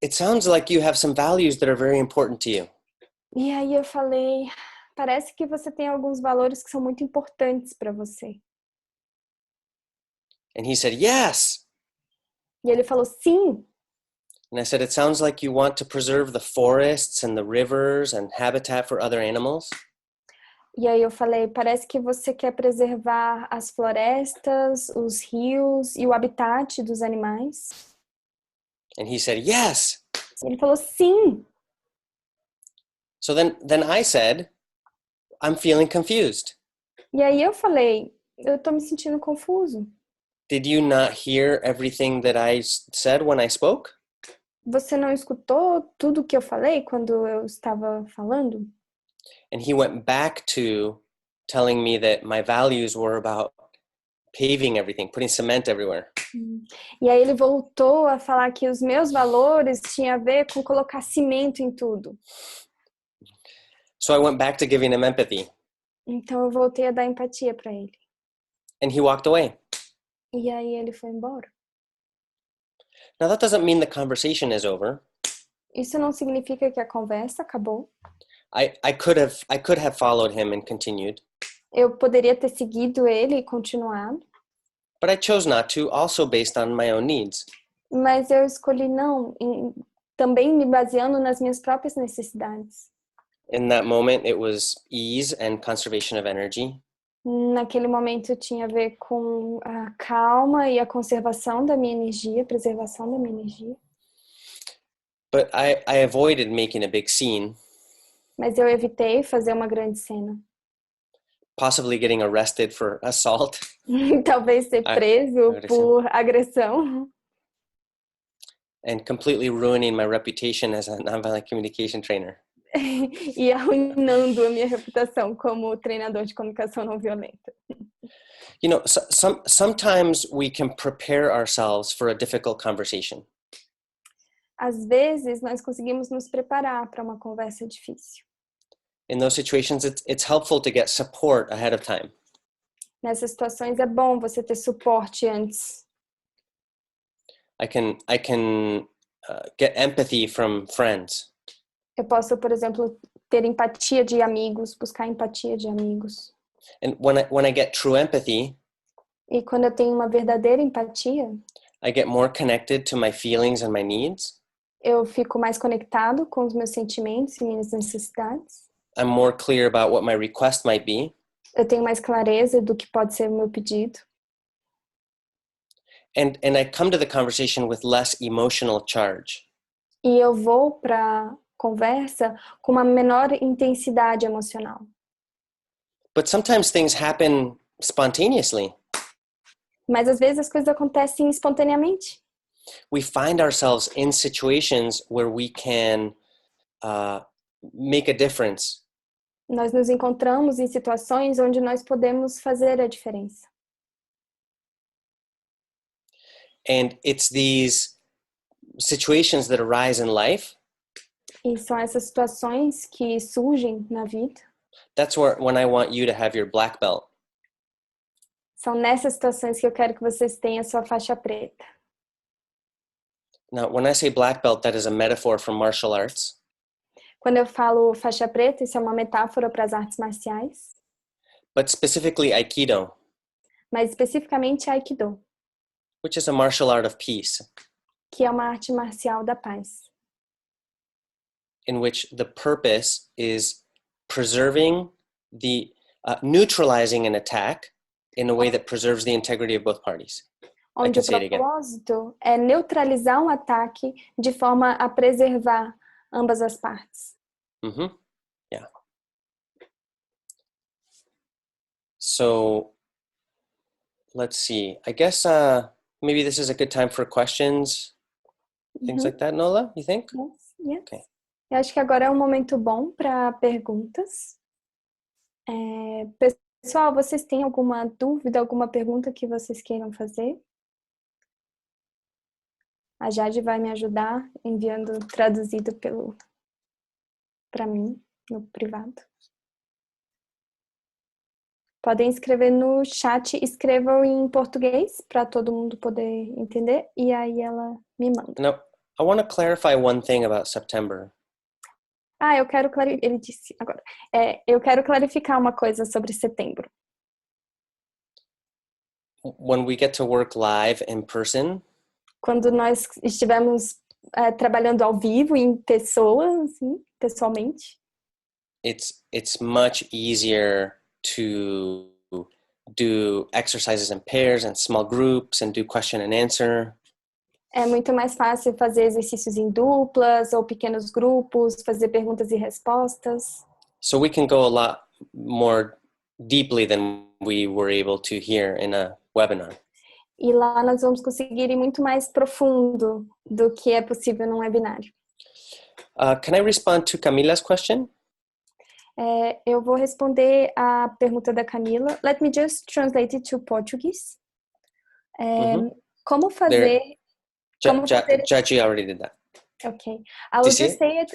it sounds like you have some values that are very important to you. E aí eu falei, parece que você tem alguns valores que são muito importantes para você. And he said, yes. E ele falou, sim. And I said, it sounds like you want to preserve the forests and the rivers and habitat for other animals. E aí eu falei, parece que você quer preservar as florestas, os rios e o habitat dos animais. And he said, yes. E ele falou, sim. So then I said, I'm feeling confused. E aí eu falei, eu tô me sentindo confuso. Did you not hear everything that I said when I spoke? Você não escutou tudo que eu falei quando eu estava falando? And he went back to telling me that my values were about paving everything, putting cement everywhere. E aí ele voltou a falar que os meus valores tinham a ver com colocar cimento em tudo. So I went back to giving him empathy. Então eu voltei a dar empatia para ele. And he walked away. E aí ele foi embora. Now that doesn't mean the conversation is over. Isso não significa que a conversa acabou. I could have followed him and continued. Eu poderia ter seguido ele e continuado. But I chose not to, also based on my own needs. Mas eu escolhi não, também me baseando nas minhas próprias necessidades. In that moment, it was ease and conservation of energy. Naquele momento tinha a ver com a calma e a conservação da minha energia, preservação da minha energia. But I avoided making a big scene. Mas eu evitei fazer uma grande cena. Possibly getting arrested for assault. Talvez ser preso por agressão. And completely ruining my reputation as a nonviolent communication trainer. E arruinando a minha reputação como treinador de comunicação não violenta. You know, sometimes we can prepare ourselves for a difficult conversation. Às vezes, nós conseguimos nos preparar para uma conversa difícil. In those situations, it's helpful to get support ahead of time. Nessas situações é bom você ter suporte antes. I can get empathy from friends. Eu posso, por exemplo, ter empatia de amigos, buscar empatia de amigos. And when I get true empathy, E quando eu tenho uma verdadeira empatia, I get more connected to my feelings and my needs. eu fico mais conectado com os meus sentimentos e minhas necessidades. I'm more clear about what my request might be. Eu tenho mais clareza do que pode ser o meu pedido. And I come to the conversation with less emotional charge. E eu vou para a conversa com uma menor intensidade emocional. But sometimes things happen spontaneously. Mas às vezes as coisas acontecem espontaneamente. We find ourselves in situations where we can make a difference. Nós nos encontramos em situações onde nós podemos fazer a diferença. And it's these situations that arise in life. E são essas situações que surgem na vida. That's when I want you to have your black belt. São nessas situações que eu quero que vocês tenham a sua faixa preta. Now, when I say black belt, that is a metaphor from martial arts. Quando eu falo faixa preta, isso é uma metáfora para as artes marciais. But specifically Aikido, Mas especificamente Aikido, which is a martial art of peace, que é uma arte marcial da paz. in which the purpose is preserving neutralizing an attack in a way that preserves the integrity of both parties. Onde o propósito é neutralizar um ataque de forma a preservar ambas as partes. Mm-hmm. Yeah. So, let's see. I guess maybe this is a good time for questions, things like that, Nola, you think? Yes. Okay. Eu acho que agora é um momento bom para perguntas. Pessoal, vocês têm alguma dúvida, alguma pergunta que vocês queiram fazer? A Jade vai me ajudar enviando traduzido para mim, no privado. Podem escrever no chat, escrevam em português para todo mundo poder entender e aí ela me manda. Now, I want to clarify one thing about September. Eu quero ele disse agora. Eu quero clarificar uma coisa sobre setembro. When we get to work live in person, quando nós estivemos trabalhando ao vivo, em pessoa, assim, pessoalmente, it's much easier to do exercises in pairs and small groups and do question and answer. É muito mais fácil fazer exercícios em duplas ou pequenos grupos, fazer perguntas e respostas. So we can go a lot more deeply than we were able to here in a webinar. E lá nós vamos conseguir ir muito mais profundo do que é possível num webinário. Can I respond to Camila's question? Eu vou responder a pergunta da Camila. Let me just translate it to Portuguese. Como fazer... Jaji already did that. Okay. I will just say it.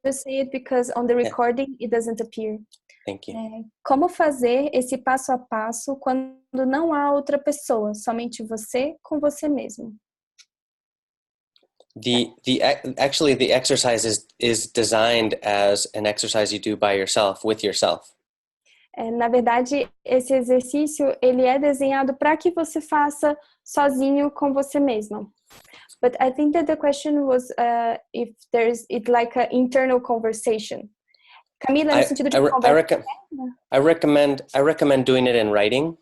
Just say it because on the recording it doesn't appear. Thank you. Como fazer esse passo a passo quando não há outra pessoa, somente você com você mesmo? Actually the exercise is designed as an exercise you do by yourself, with yourself. Na verdade, esse exercício ele é desenhado para que você faça sozinho com você mesmo. But I think that the question was if there's like an internal conversation. Camila, no sentido de conversa. I recommend doing it in writing.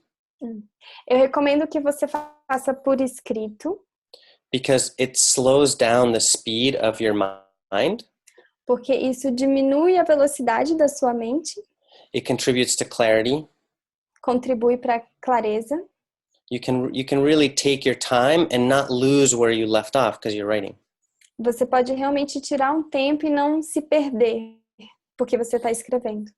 Eu recomendo que você faça por escrito. Because it slows down the speed of your mind. Porque isso diminui a velocidade da sua mente. It contributes to clarity. Contribui para clareza. You can really take your time and not lose where you left off because you're writing. Você pode realmente tirar um tempo e não se perder, porque você está escrevendo.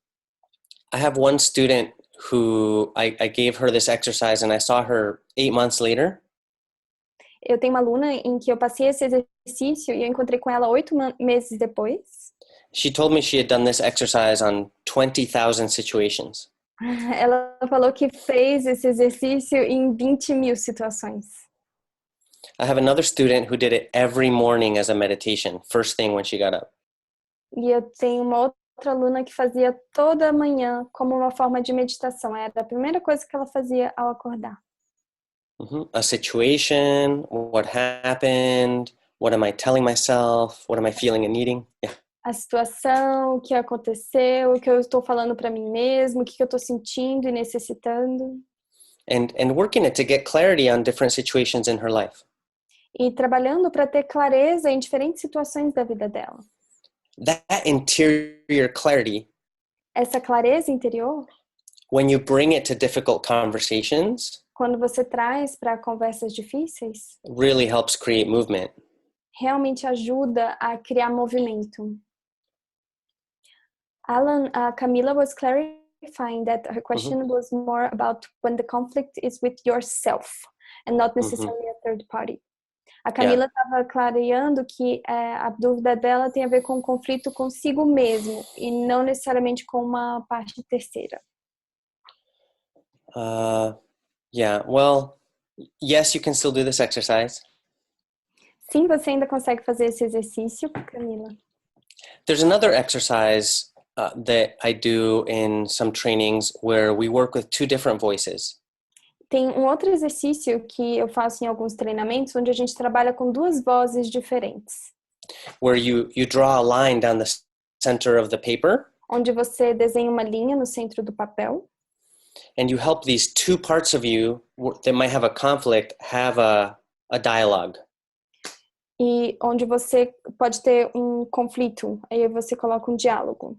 I have one student who I gave her this exercise and I saw her 8 months later. Eu tenho uma aluna em que eu passei esse exercício e eu encontrei com ela 8 meses depois. She told me she had done this exercise on 20,000 situations. Ela falou que fez esse exercício em 20.000 situações. I have another student who did it every morning as a meditation, first thing when she got up. E eu tenho uma outra aluna que fazia toda manhã como uma forma de meditação. Era a primeira coisa que ela fazia ao acordar. A situation, what happened, what am I telling myself, what am I feeling and needing? Yeah. A situação, o que aconteceu, o que eu estou falando para mim mesmo, o que eu estou sentindo e necessitando. And working it to get clarity on different situations in her life. E trabalhando para ter clareza em diferentes situações da vida dela. That interior clarity, Essa clareza interior, when you bring it to difficult conversations, quando você traz para conversas difíceis, really helps create movement. realmente ajuda a criar movimento. Alan, Camila was clarifying that her question was more about when the conflict is with yourself and not necessarily a third party. A Camila estava clareando que a dúvida dela tem a ver com o conflito consigo mesmo e não necessariamente com uma parte terceira. Yeah, well, yes, you can still do this exercise. Sim, você ainda consegue fazer esse exercício, Camila. There's another exercise that I do in some trainings where we work with two different voices. Tem um outro exercício que eu faço em alguns treinamentos onde a gente trabalha com duas vozes diferentes. Where you draw a line down the center of the paper. Onde você desenha uma linha no centro do papel. And you help these two parts of you that might have a conflict have a dialogue. E onde você pode ter um conflito, aí você coloca um diálogo.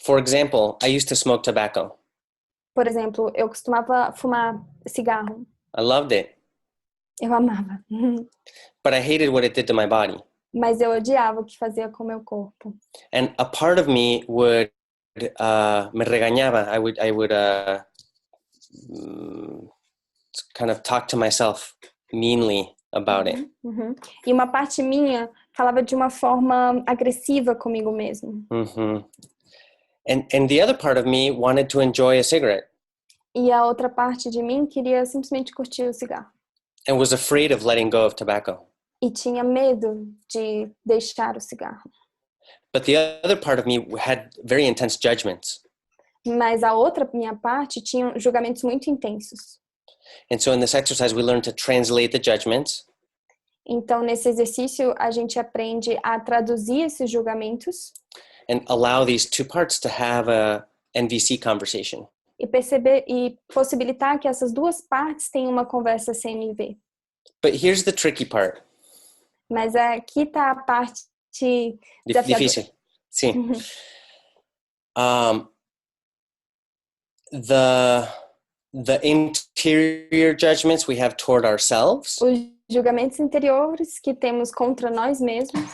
For example, I used to smoke tobacco. Por exemplo, eu costumava fumar cigarro. I loved it. Eu amava. But I hated what it did to my body. Mas eu odiava o que fazia com o meu corpo. And a part of me would me regañaba. I would kind of talk to myself meanly about it. E uma parte minha falava de uma forma agressiva comigo mesmo. And the other part of me wanted to enjoy a cigarette. E a outra parte de mim queria simplesmente curtir o cigarro. And was afraid of letting go of tobacco. E tinha medo de deixar o cigarro. But the other part of me had very intense judgments. Mas a outra minha parte tinha julgamentos muito intensos. And so in this exercise we learn to translate the judgments. Então nesse exercício a gente aprende a traduzir esses julgamentos. And allow these two parts to have a NVC conversation. E perceber e possibilitar que essas duas partes tenham uma conversa CNV. But here's the tricky part. Mas aqui está a parte desafiadora. Difícil. Sim. The interior judgments we have toward ourselves. Os julgamentos interiores que temos contra nós mesmos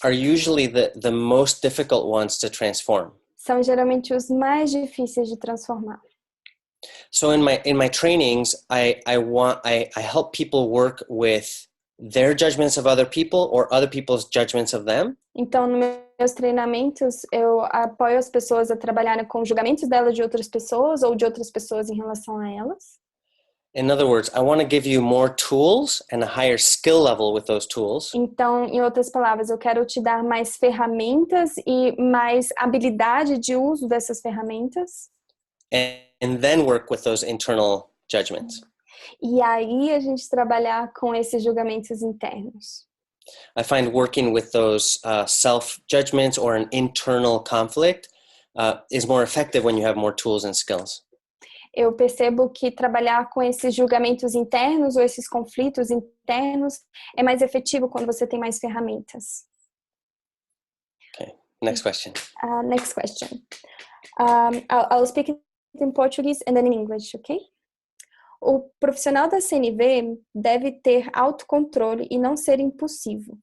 are usually the most difficult ones to transform. São geralmente os mais difíceis de transformar. So in my trainings, I help people work with their judgments of other people or other people's judgments of them. Então, nos meus treinamentos, eu apoio as pessoas a trabalharem com julgamentos delas de outras pessoas ou de outras pessoas em relação a elas. In other words, I want to give you more tools and a higher skill level with those tools. Então, em outras palavras, eu quero te dar mais ferramentas e mais habilidade de uso dessas ferramentas. And then work with those internal judgments. E aí a gente trabalhar com esses julgamentos internos. I find working with those self-judgments or an internal conflict is more effective when you have more tools and skills. Eu percebo que trabalhar com esses julgamentos internos ou esses conflitos internos é mais efetivo quando você tem mais ferramentas. Okay, next question. Next question. I'll speak it in Portuguese and then in English, okay? O profissional da CNV deve ter autocontrole e não ser impulsivo.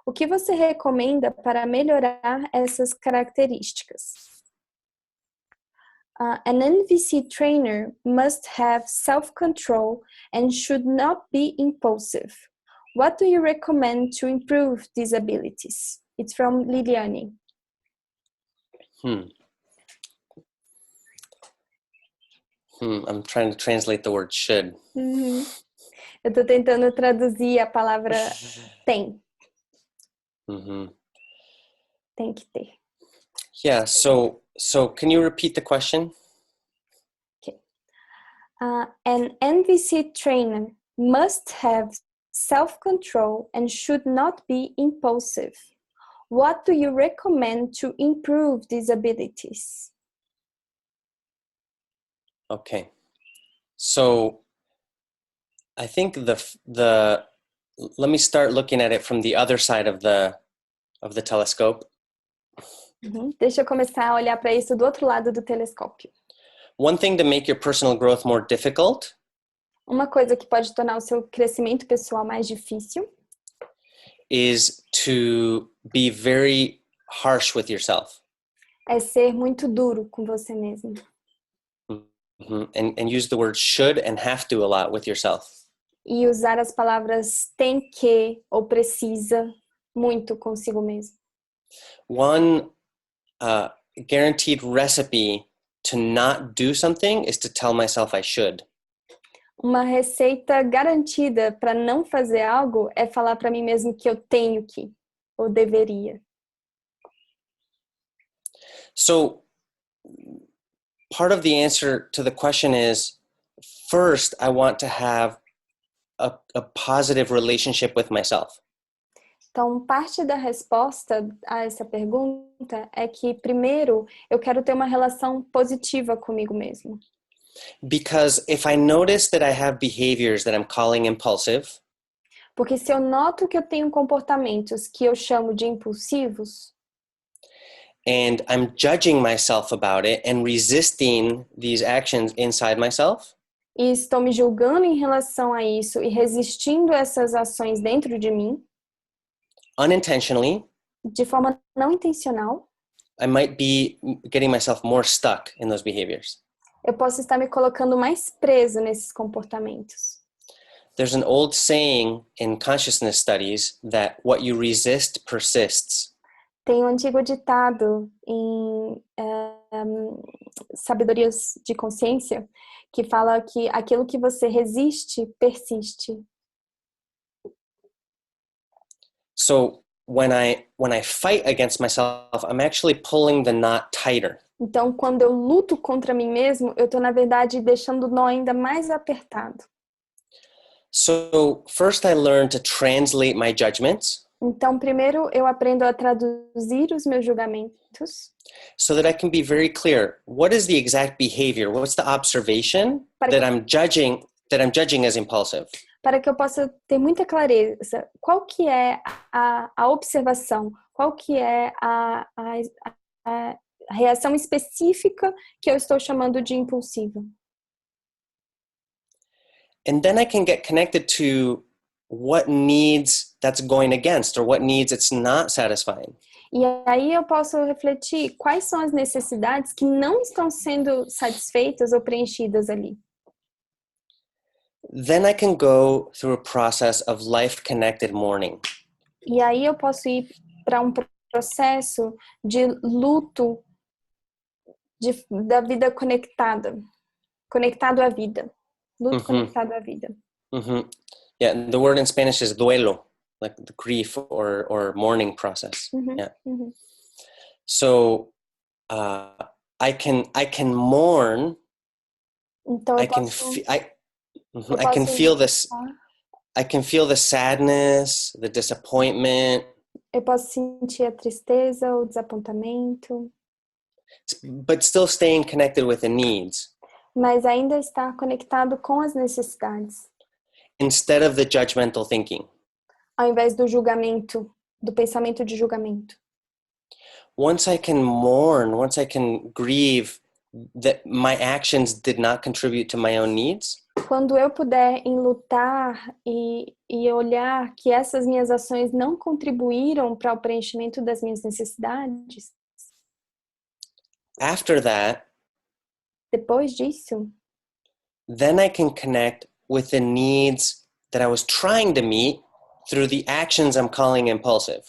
O que você recomenda para melhorar essas características? An NVC trainer must have self-control and should not be impulsive. What do you recommend to improve these abilities? It's from Liliane. I'm trying to translate the word should. Eu tô tentando traduzir a palavra tem. Tem que ter. Yeah, so can you repeat the question? Okay. An NVC trainer must have self-control and should not be impulsive. What do you recommend to improve these abilities? Okay. So I think let me start looking at it from the other side of the telescope. Deixa eu começar a olhar para isso do outro lado do telescópio. One thing to make your personal growth more difficult Uma coisa que pode tornar o seu crescimento pessoal mais difícil is to be very harsh with yourself. É ser muito duro com você mesmo. And use the words should and have to a lot with yourself. E usar as palavras tem que ou precisa muito consigo mesmo. One guaranteed recipe to not do something is to tell myself I should. Uma receita garantida para não fazer algo é falar para mim mesmo que eu tenho que ou deveria. So part of the answer to the question is, first, I want to have a positive relationship with myself. Então, parte da resposta a essa pergunta é que, primeiro, eu quero ter uma relação positiva comigo mesmo. Because if I notice that I have behaviors that I'm calling impulsive, Porque se eu noto que eu tenho comportamentos que eu chamo de impulsivos, and I'm judging myself about it and resisting these actions inside myself, e estou me julgando em relação a isso e resistindo a essas ações dentro de mim, unintentionally, de forma não intencional, I might be getting myself more stuck in those behaviors. eu posso estar me colocando mais preso nesses comportamentos. There's an old saying in consciousness studies that what you resist persists. Tem um antigo ditado em sabedorias de consciência que fala que aquilo que você resiste, persiste. So when I fight against myself, I'm actually pulling the knot tighter. Então, quando eu luto contra mim mesmo, eu estou, na verdade, deixando o nó ainda mais apertado. So first I learn to translate my judgments. Então, primeiro, eu aprendo a traduzir os meus julgamentos. So that I can be very clear. What is the exact behavior? What's the observation that I'm judging as impulsive? Para que eu possa ter muita clareza. Qual que é a observação? Qual que é a reação específica que eu estou chamando de impulsiva? And then I can get connected to what needs that's going against or what needs it's not satisfying. E aí eu posso refletir quais são as necessidades que não estão sendo satisfeitas ou preenchidas ali. Then I can go through a process of life-connected mourning. E aí eu posso ir para um processo de luto da vida conectada. Conectado à vida. Luto conectado à vida. Yeah, the word in Spanish is duelo, like the grief or mourning process. Yeah. So I can mourn. Então I can feel this. I can feel the sadness, the disappointment. Eu posso sentir a tristeza, o desapontamento. But still staying connected with the needs. Mas ainda estar conectado com as necessidades. Instead of the judgmental thinking. Ao invés do julgamento, do pensamento de julgamento. Once I can mourn, once I can grieve that my actions did not contribute to my own needs. Quando eu puder enlutar e olhar que essas minhas ações não contribuíram para o preenchimento das minhas necessidades. After that, depois disso, then I can connect with the needs that I was trying to meet through the actions I'm calling impulsive.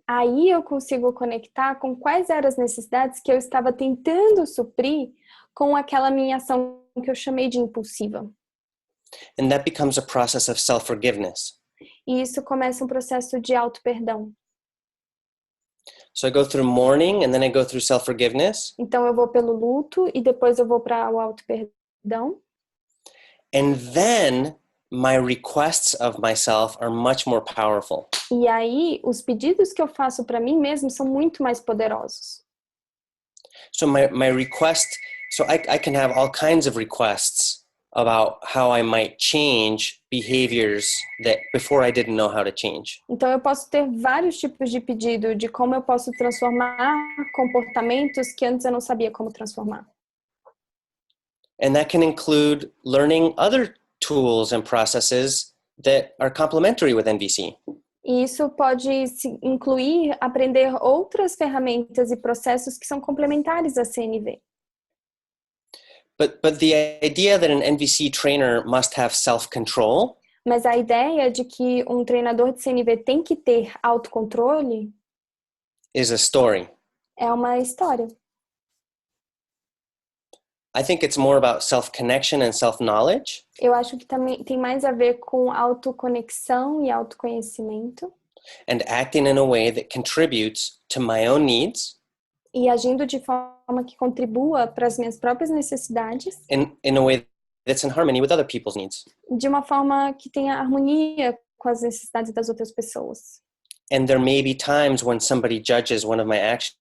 Aí eu consigo conectar com quais eram as necessidades que eu estava tentando suprir com aquela minha ação que eu chamei de impulsiva. And that becomes a process of self-forgiveness. E isso começa um processo de auto-perdão. So I go through mourning and then I go through self-forgiveness. Então eu vou pelo luto e depois eu vou para o auto-perdão. And then my requests of myself are much more powerful. E aí, os pedidos que eu faço para mim mesmo são muito mais poderosos. So my request, so I can have all kinds of requests about how I might change behaviors that before I didn't know how to change. Então, eu posso ter vários tipos de pedido de como eu posso transformar comportamentos que antes eu não sabia como transformar. And that can include learning other tools and processes that are complementary with NVC. E isso pode incluir aprender outras ferramentas e processos que são complementares à CNV. But the idea that an NVC trainer must have self-control, Mas a ideia de que um treinador de CNV tem que ter autocontrole is a story. é uma história. I think it's more about self-connection and self-knowledge. Eu acho que também tem mais a ver com autoconexão e autoconhecimento. And acting in a way that contributes to my own needs. E agindo de forma que contribua para as minhas próprias necessidades. In a way that's in harmony with other people's needs. De uma forma que tenha harmonia com as necessidades das outras pessoas. And there may be times when somebody judges one of my actions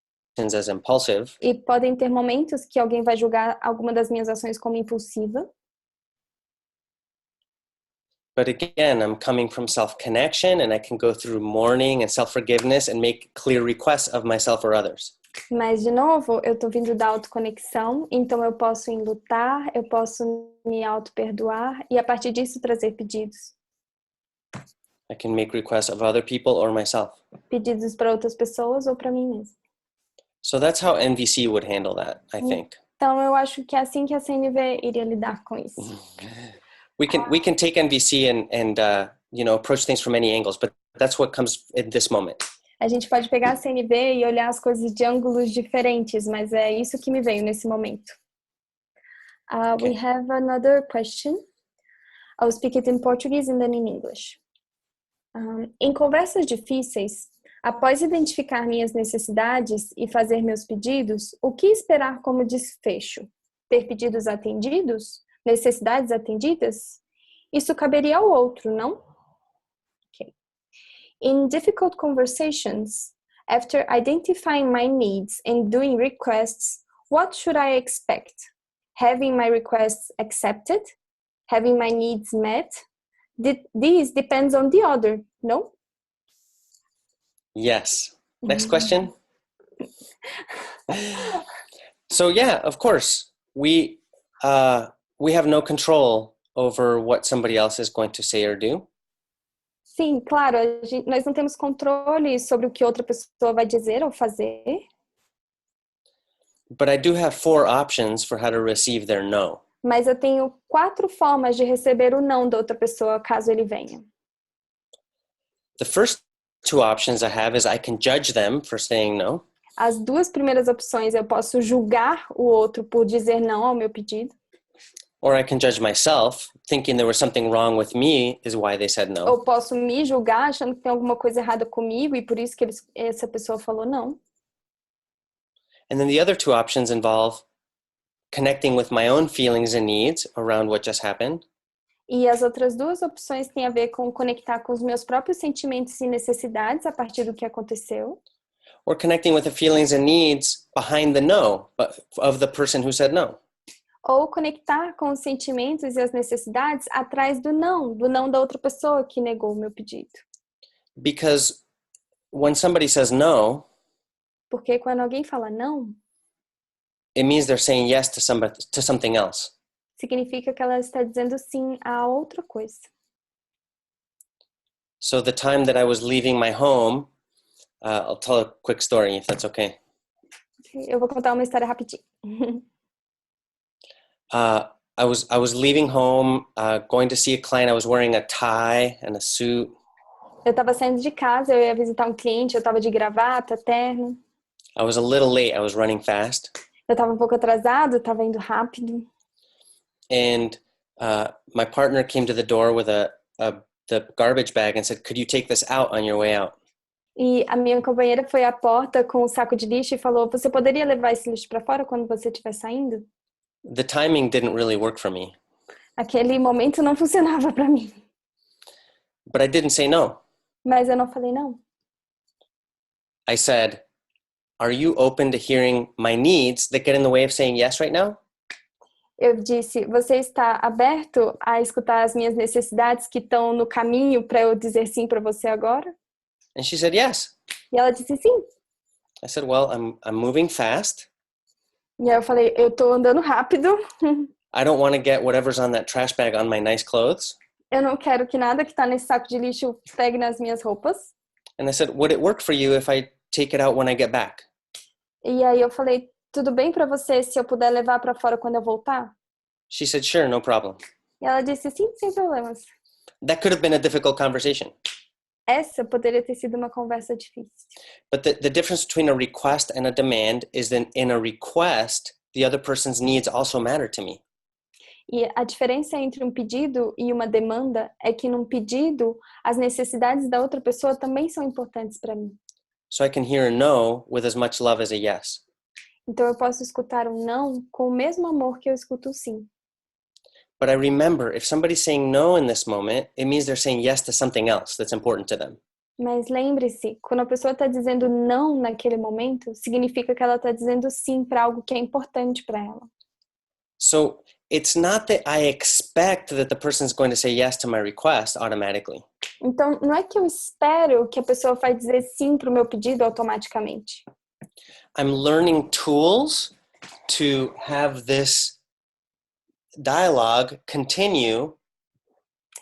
as impulsive. E podem ter momentos que alguém vai julgar alguma das minhas ações como impulsiva. But again, I'm coming from self-connection and I can go through mourning and self-forgiveness and make clear requests of myself or others. Mas, de novo, eu tô vindo da autoconexão, então eu posso enlutar, eu posso me auto-perdoar e, a partir disso, trazer pedidos. I can make requests of other people or myself. Pedidos para outras pessoas ou para mim mesmo. So that's how NVC would handle that, I think. Então, eu acho que é assim que a CNV iria lidar com isso. We can take NVC and approach things from many angles, but that's what comes in this moment. A gente pode pegar a CNV e olhar as coisas de ângulos diferentes, mas é isso que me veio nesse momento. Okay. We have another question. I'll speak it in Portuguese and then in English. Em conversas difíceis, após identificar minhas necessidades e fazer meus pedidos, o que esperar como desfecho? Ter pedidos atendidos? Necessidades atendidas? Isso caberia ao outro, não? Okay. In difficult conversations, after identifying my needs and doing requests, what should I expect? Having my requests accepted? Having my needs met? This depends on the other, no? Yes. Next question. So yeah, of course, we have no control over what somebody else is going to say or do. Sim, claro, nós não temos controle sobre o que outra pessoa vai dizer ou fazer. But I do have 4 options for how to receive their no. Mas eu tenho 4 formas de receber o não da outra pessoa, caso ele venha. The first 2 options I have is I can judge them for saying no. As 2 primeiras opções, eu posso julgar o outro por dizer não ao meu pedido. Or I can judge myself, thinking there was something wrong with me is why they said no. Ou posso me julgar achando que tem alguma coisa errada comigo e por isso que essa pessoa falou não. And then the other 2 options involve connecting with my own feelings and needs around what just happened. E as outras 2 opções têm a ver com conectar com os meus próprios sentimentos e necessidades a partir do que aconteceu. Or connecting with the feelings and needs behind the no of the person who said no. Ou conectar com os sentimentos e as necessidades atrás do não da outra pessoa que negou o meu pedido. Because when somebody says no, Porque quando alguém fala não, it means they're saying yes to something else. significa que ela está dizendo sim a outra coisa. So the time that I was leaving my home, I'll tell a quick story if that's okay. Eu vou contar uma história rapidinho. I was leaving home, going to see a client. I was wearing a tie and a suit. Eu estava saindo de casa, eu ia visitar um cliente, eu estava de gravata, terno. I was a little late. I was running fast. Eu estava um pouco atrasado, estava indo rápido. And my partner came to the door with the garbage bag and said, "Could you take this out on your way out?" E a minha companheira foi à porta com um saco de lixo e falou: "Você poderia levar esse lixo para fora quando você estiver saindo?" The timing didn't really work for me. Aquele momento não funcionava para mim. But I didn't say no. Mas eu não falei não. I said, are you open to hearing my needs that get in the way of saying yes right now? Eu disse, você está aberto a escutar as minhas necessidades que estão no caminho para eu dizer sim para você agora? And she said, yes. E ela disse sim. I said, well, I'm moving fast. E aí eu falei, eu tô andando rápido. I don't want to get whatever's on that trash bag on my nice clothes. Eu não quero que nada que tá nesse saco de lixo pegue nas minhas roupas. And I said, would it work for you if I take it out when I get back? E aí eu falei, tudo bem para você se eu puder levar para fora quando eu voltar? She said, sure, no problem. E ela disse, sim, sem problemas. That could have been a difficult conversation. Essa poderia ter sido uma conversa difícil. But the difference between a request and a demand is that in a request, the other person's needs also matter to me. E a diferença entre um pedido e uma demanda é que num pedido, as necessidades da outra pessoa também são importantes para mim. So I can hear a no with as much love as a yes. Então eu posso escutar um não com o mesmo amor que eu escuto o sim. But I remember, if somebody's saying no in this moment, it means they're saying yes to something else that's important to them. Mas lembre-se, quando a pessoa está dizendo não naquele momento, significa que ela está dizendo sim para algo que é importante para ela. So it's not that I expect that the person's going to say yes to my request automatically. Então, não é que eu espero que a pessoa vai dizer sim para o meu pedido automaticamente. I'm learning tools to have this dialogue continue.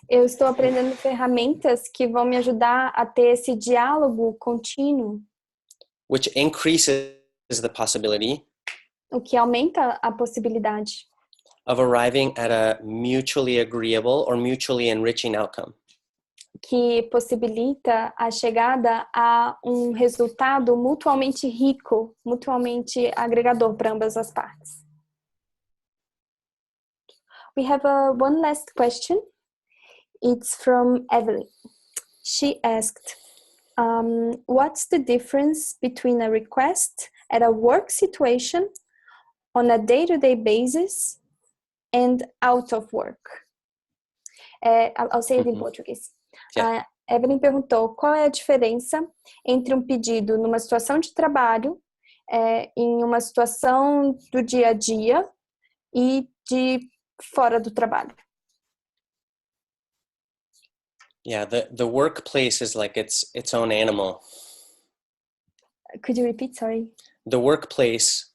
Eu estou aprendendo ferramentas que vão me ajudar a ter esse diálogo contínuo, Which increases the possibility o que aumenta a possibilidade of arriving at a mutually agreeable or mutually enriching outcome. que possibilita a chegada a um resultado mutuamente rico, mutuamente agregador para ambas as partes. We have one last question. It's from Evelyn. She asked, what's the difference between a request at a work situation on a day-to-day basis and out of work? I'll say it in Portuguese. Yeah. A Evelyn perguntou qual é a diferença entre um pedido numa situação de trabalho, em uma situação do dia a dia e de fora do trabalho. Yeah, the workplace is like its own animal. Could you repeat? Sorry. The workplace,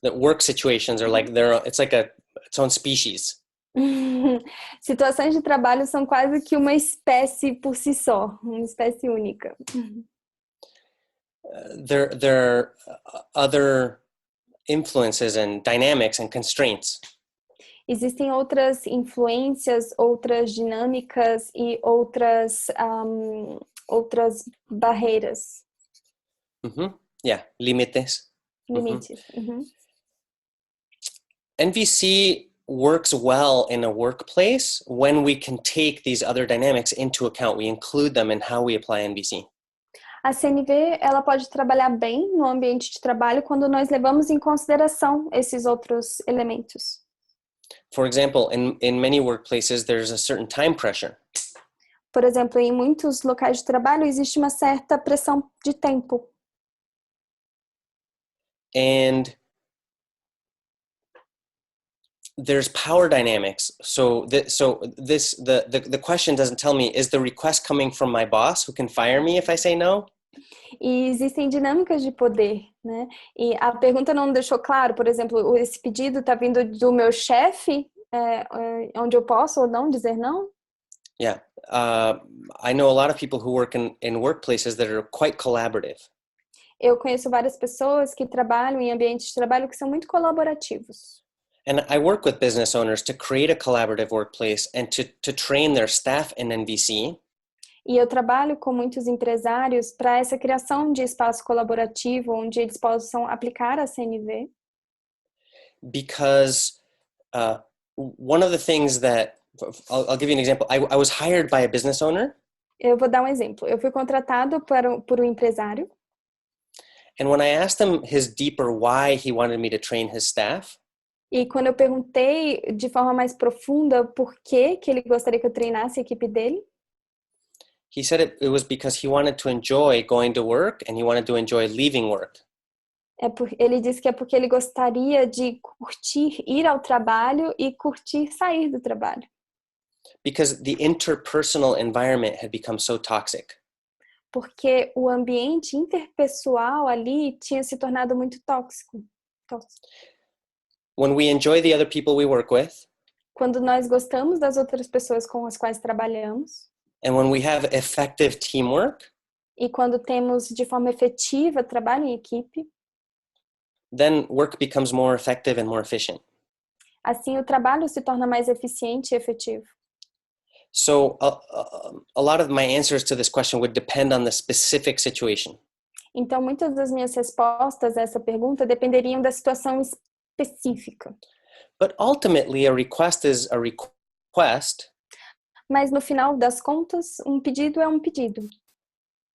the work situations are like it's like its own species. Situações de trabalho são quase que uma espécie por si só, uma espécie única. There are other influences and dynamics and constraints. Existem outras influências, outras dinâmicas e outras barreiras. Yeah, limites. Limites. NVC works well in a workplace when we can take these other dynamics into account. We include them in how we apply NVC. A CNV, ela pode trabalhar bem no ambiente de trabalho quando nós levamos em consideração esses outros elementos. For example, in many workplaces, there's a certain time pressure. Por exemplo, em muitos locais de trabalho existe uma certa pressão de tempo. And there's power dynamics. So the question doesn't tell me, is the request coming from my boss who can fire me if I say no? E existem dinâmicas de poder, né? E a pergunta não deixou claro, por exemplo, esse pedido está vindo do meu chefe, onde eu posso ou não dizer não? Yeah. I know a lot of people who work in workplaces that are quite collaborative. Eu conheço várias pessoas que trabalham em ambientes de trabalho que são muito colaborativos. And I work with business owners to create a collaborative workplace and to train their staff in NVC. E eu trabalho com muitos empresários para essa criação de espaço colaborativo onde eles possam aplicar a CNV. Because one of the things that, I'll give you an example. I was hired by a business owner. Eu vou dar um exemplo. Eu fui contratado por um empresário. And when I asked him his deeper why he wanted me to train his staff, E quando eu perguntei de forma mais profunda por que ele gostaria que eu treinasse a equipe dele, he said it was because he wanted to enjoy going to work and he wanted to enjoy leaving work. Ele disse que é porque ele gostaria de curtir ir ao trabalho e curtir sair do trabalho. Because the interpersonal environment had become so toxic. Porque o ambiente interpessoal ali tinha se tornado muito tóxico. When we enjoy the other people we work with, quando nós gostamos das outras pessoas com as quais trabalhamos, and when we have effective teamwork, e quando temos de forma efetiva trabalho em equipe, then work becomes more effective and more efficient. Assim o trabalho se torna mais eficiente e efetivo. So a lot of my answers to this question would depend on the specific situation. Então muitas das minhas respostas a essa pergunta dependeriam da situação específica. But ultimately a request is a request. Mas no final das contas, um pedido é um pedido.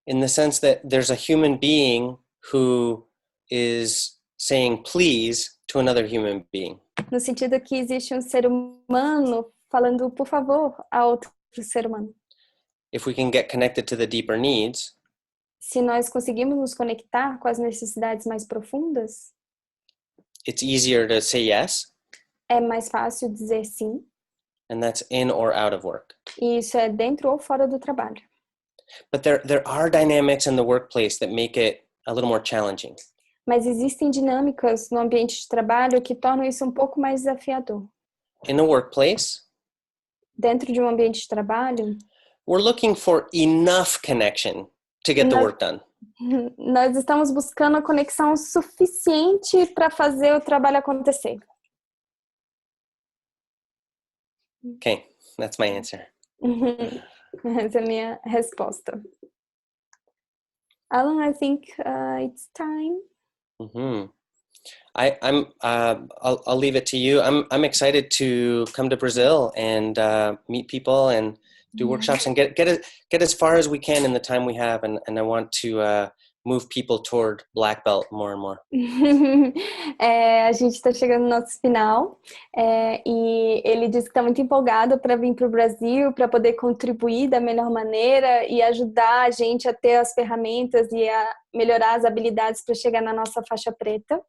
In the sense that there's a human being who is saying please to another human being. No sentido que existe um ser humano falando por favor a outro ser humano. If we can get connected to the deeper needs, se nós conseguimos nos conectar com as necessidades mais profundas, it's easier to say yes. É mais fácil dizer sim. And that's in or out of work. E isso é dentro ou fora do trabalho. But there are dynamics in the workplace that make it a little more challenging. Mas existem dinâmicas no ambiente de trabalho que tornam isso um pouco mais desafiador. In a workplace, dentro de um ambiente de trabalho, we're looking for enough connection to get the work done. Nós estamos buscando a conexão suficiente para fazer o trabalho acontecer. Okay, that's my answer. Essa é a minha resposta. Alan, I think it's time. Mm-hmm. I'll leave it to you. I'm excited to come to Brazil and meet people and do workshops and get as far as we can in the time we have, and I want to move people toward black belt more and more. A gente está chegando no nosso final e ele disse que está muito empolgado para vir para o Brasil, para poder contribuir da melhor maneira e ajudar a gente a ter as ferramentas e a melhorar as habilidades para chegar na nossa faixa preta.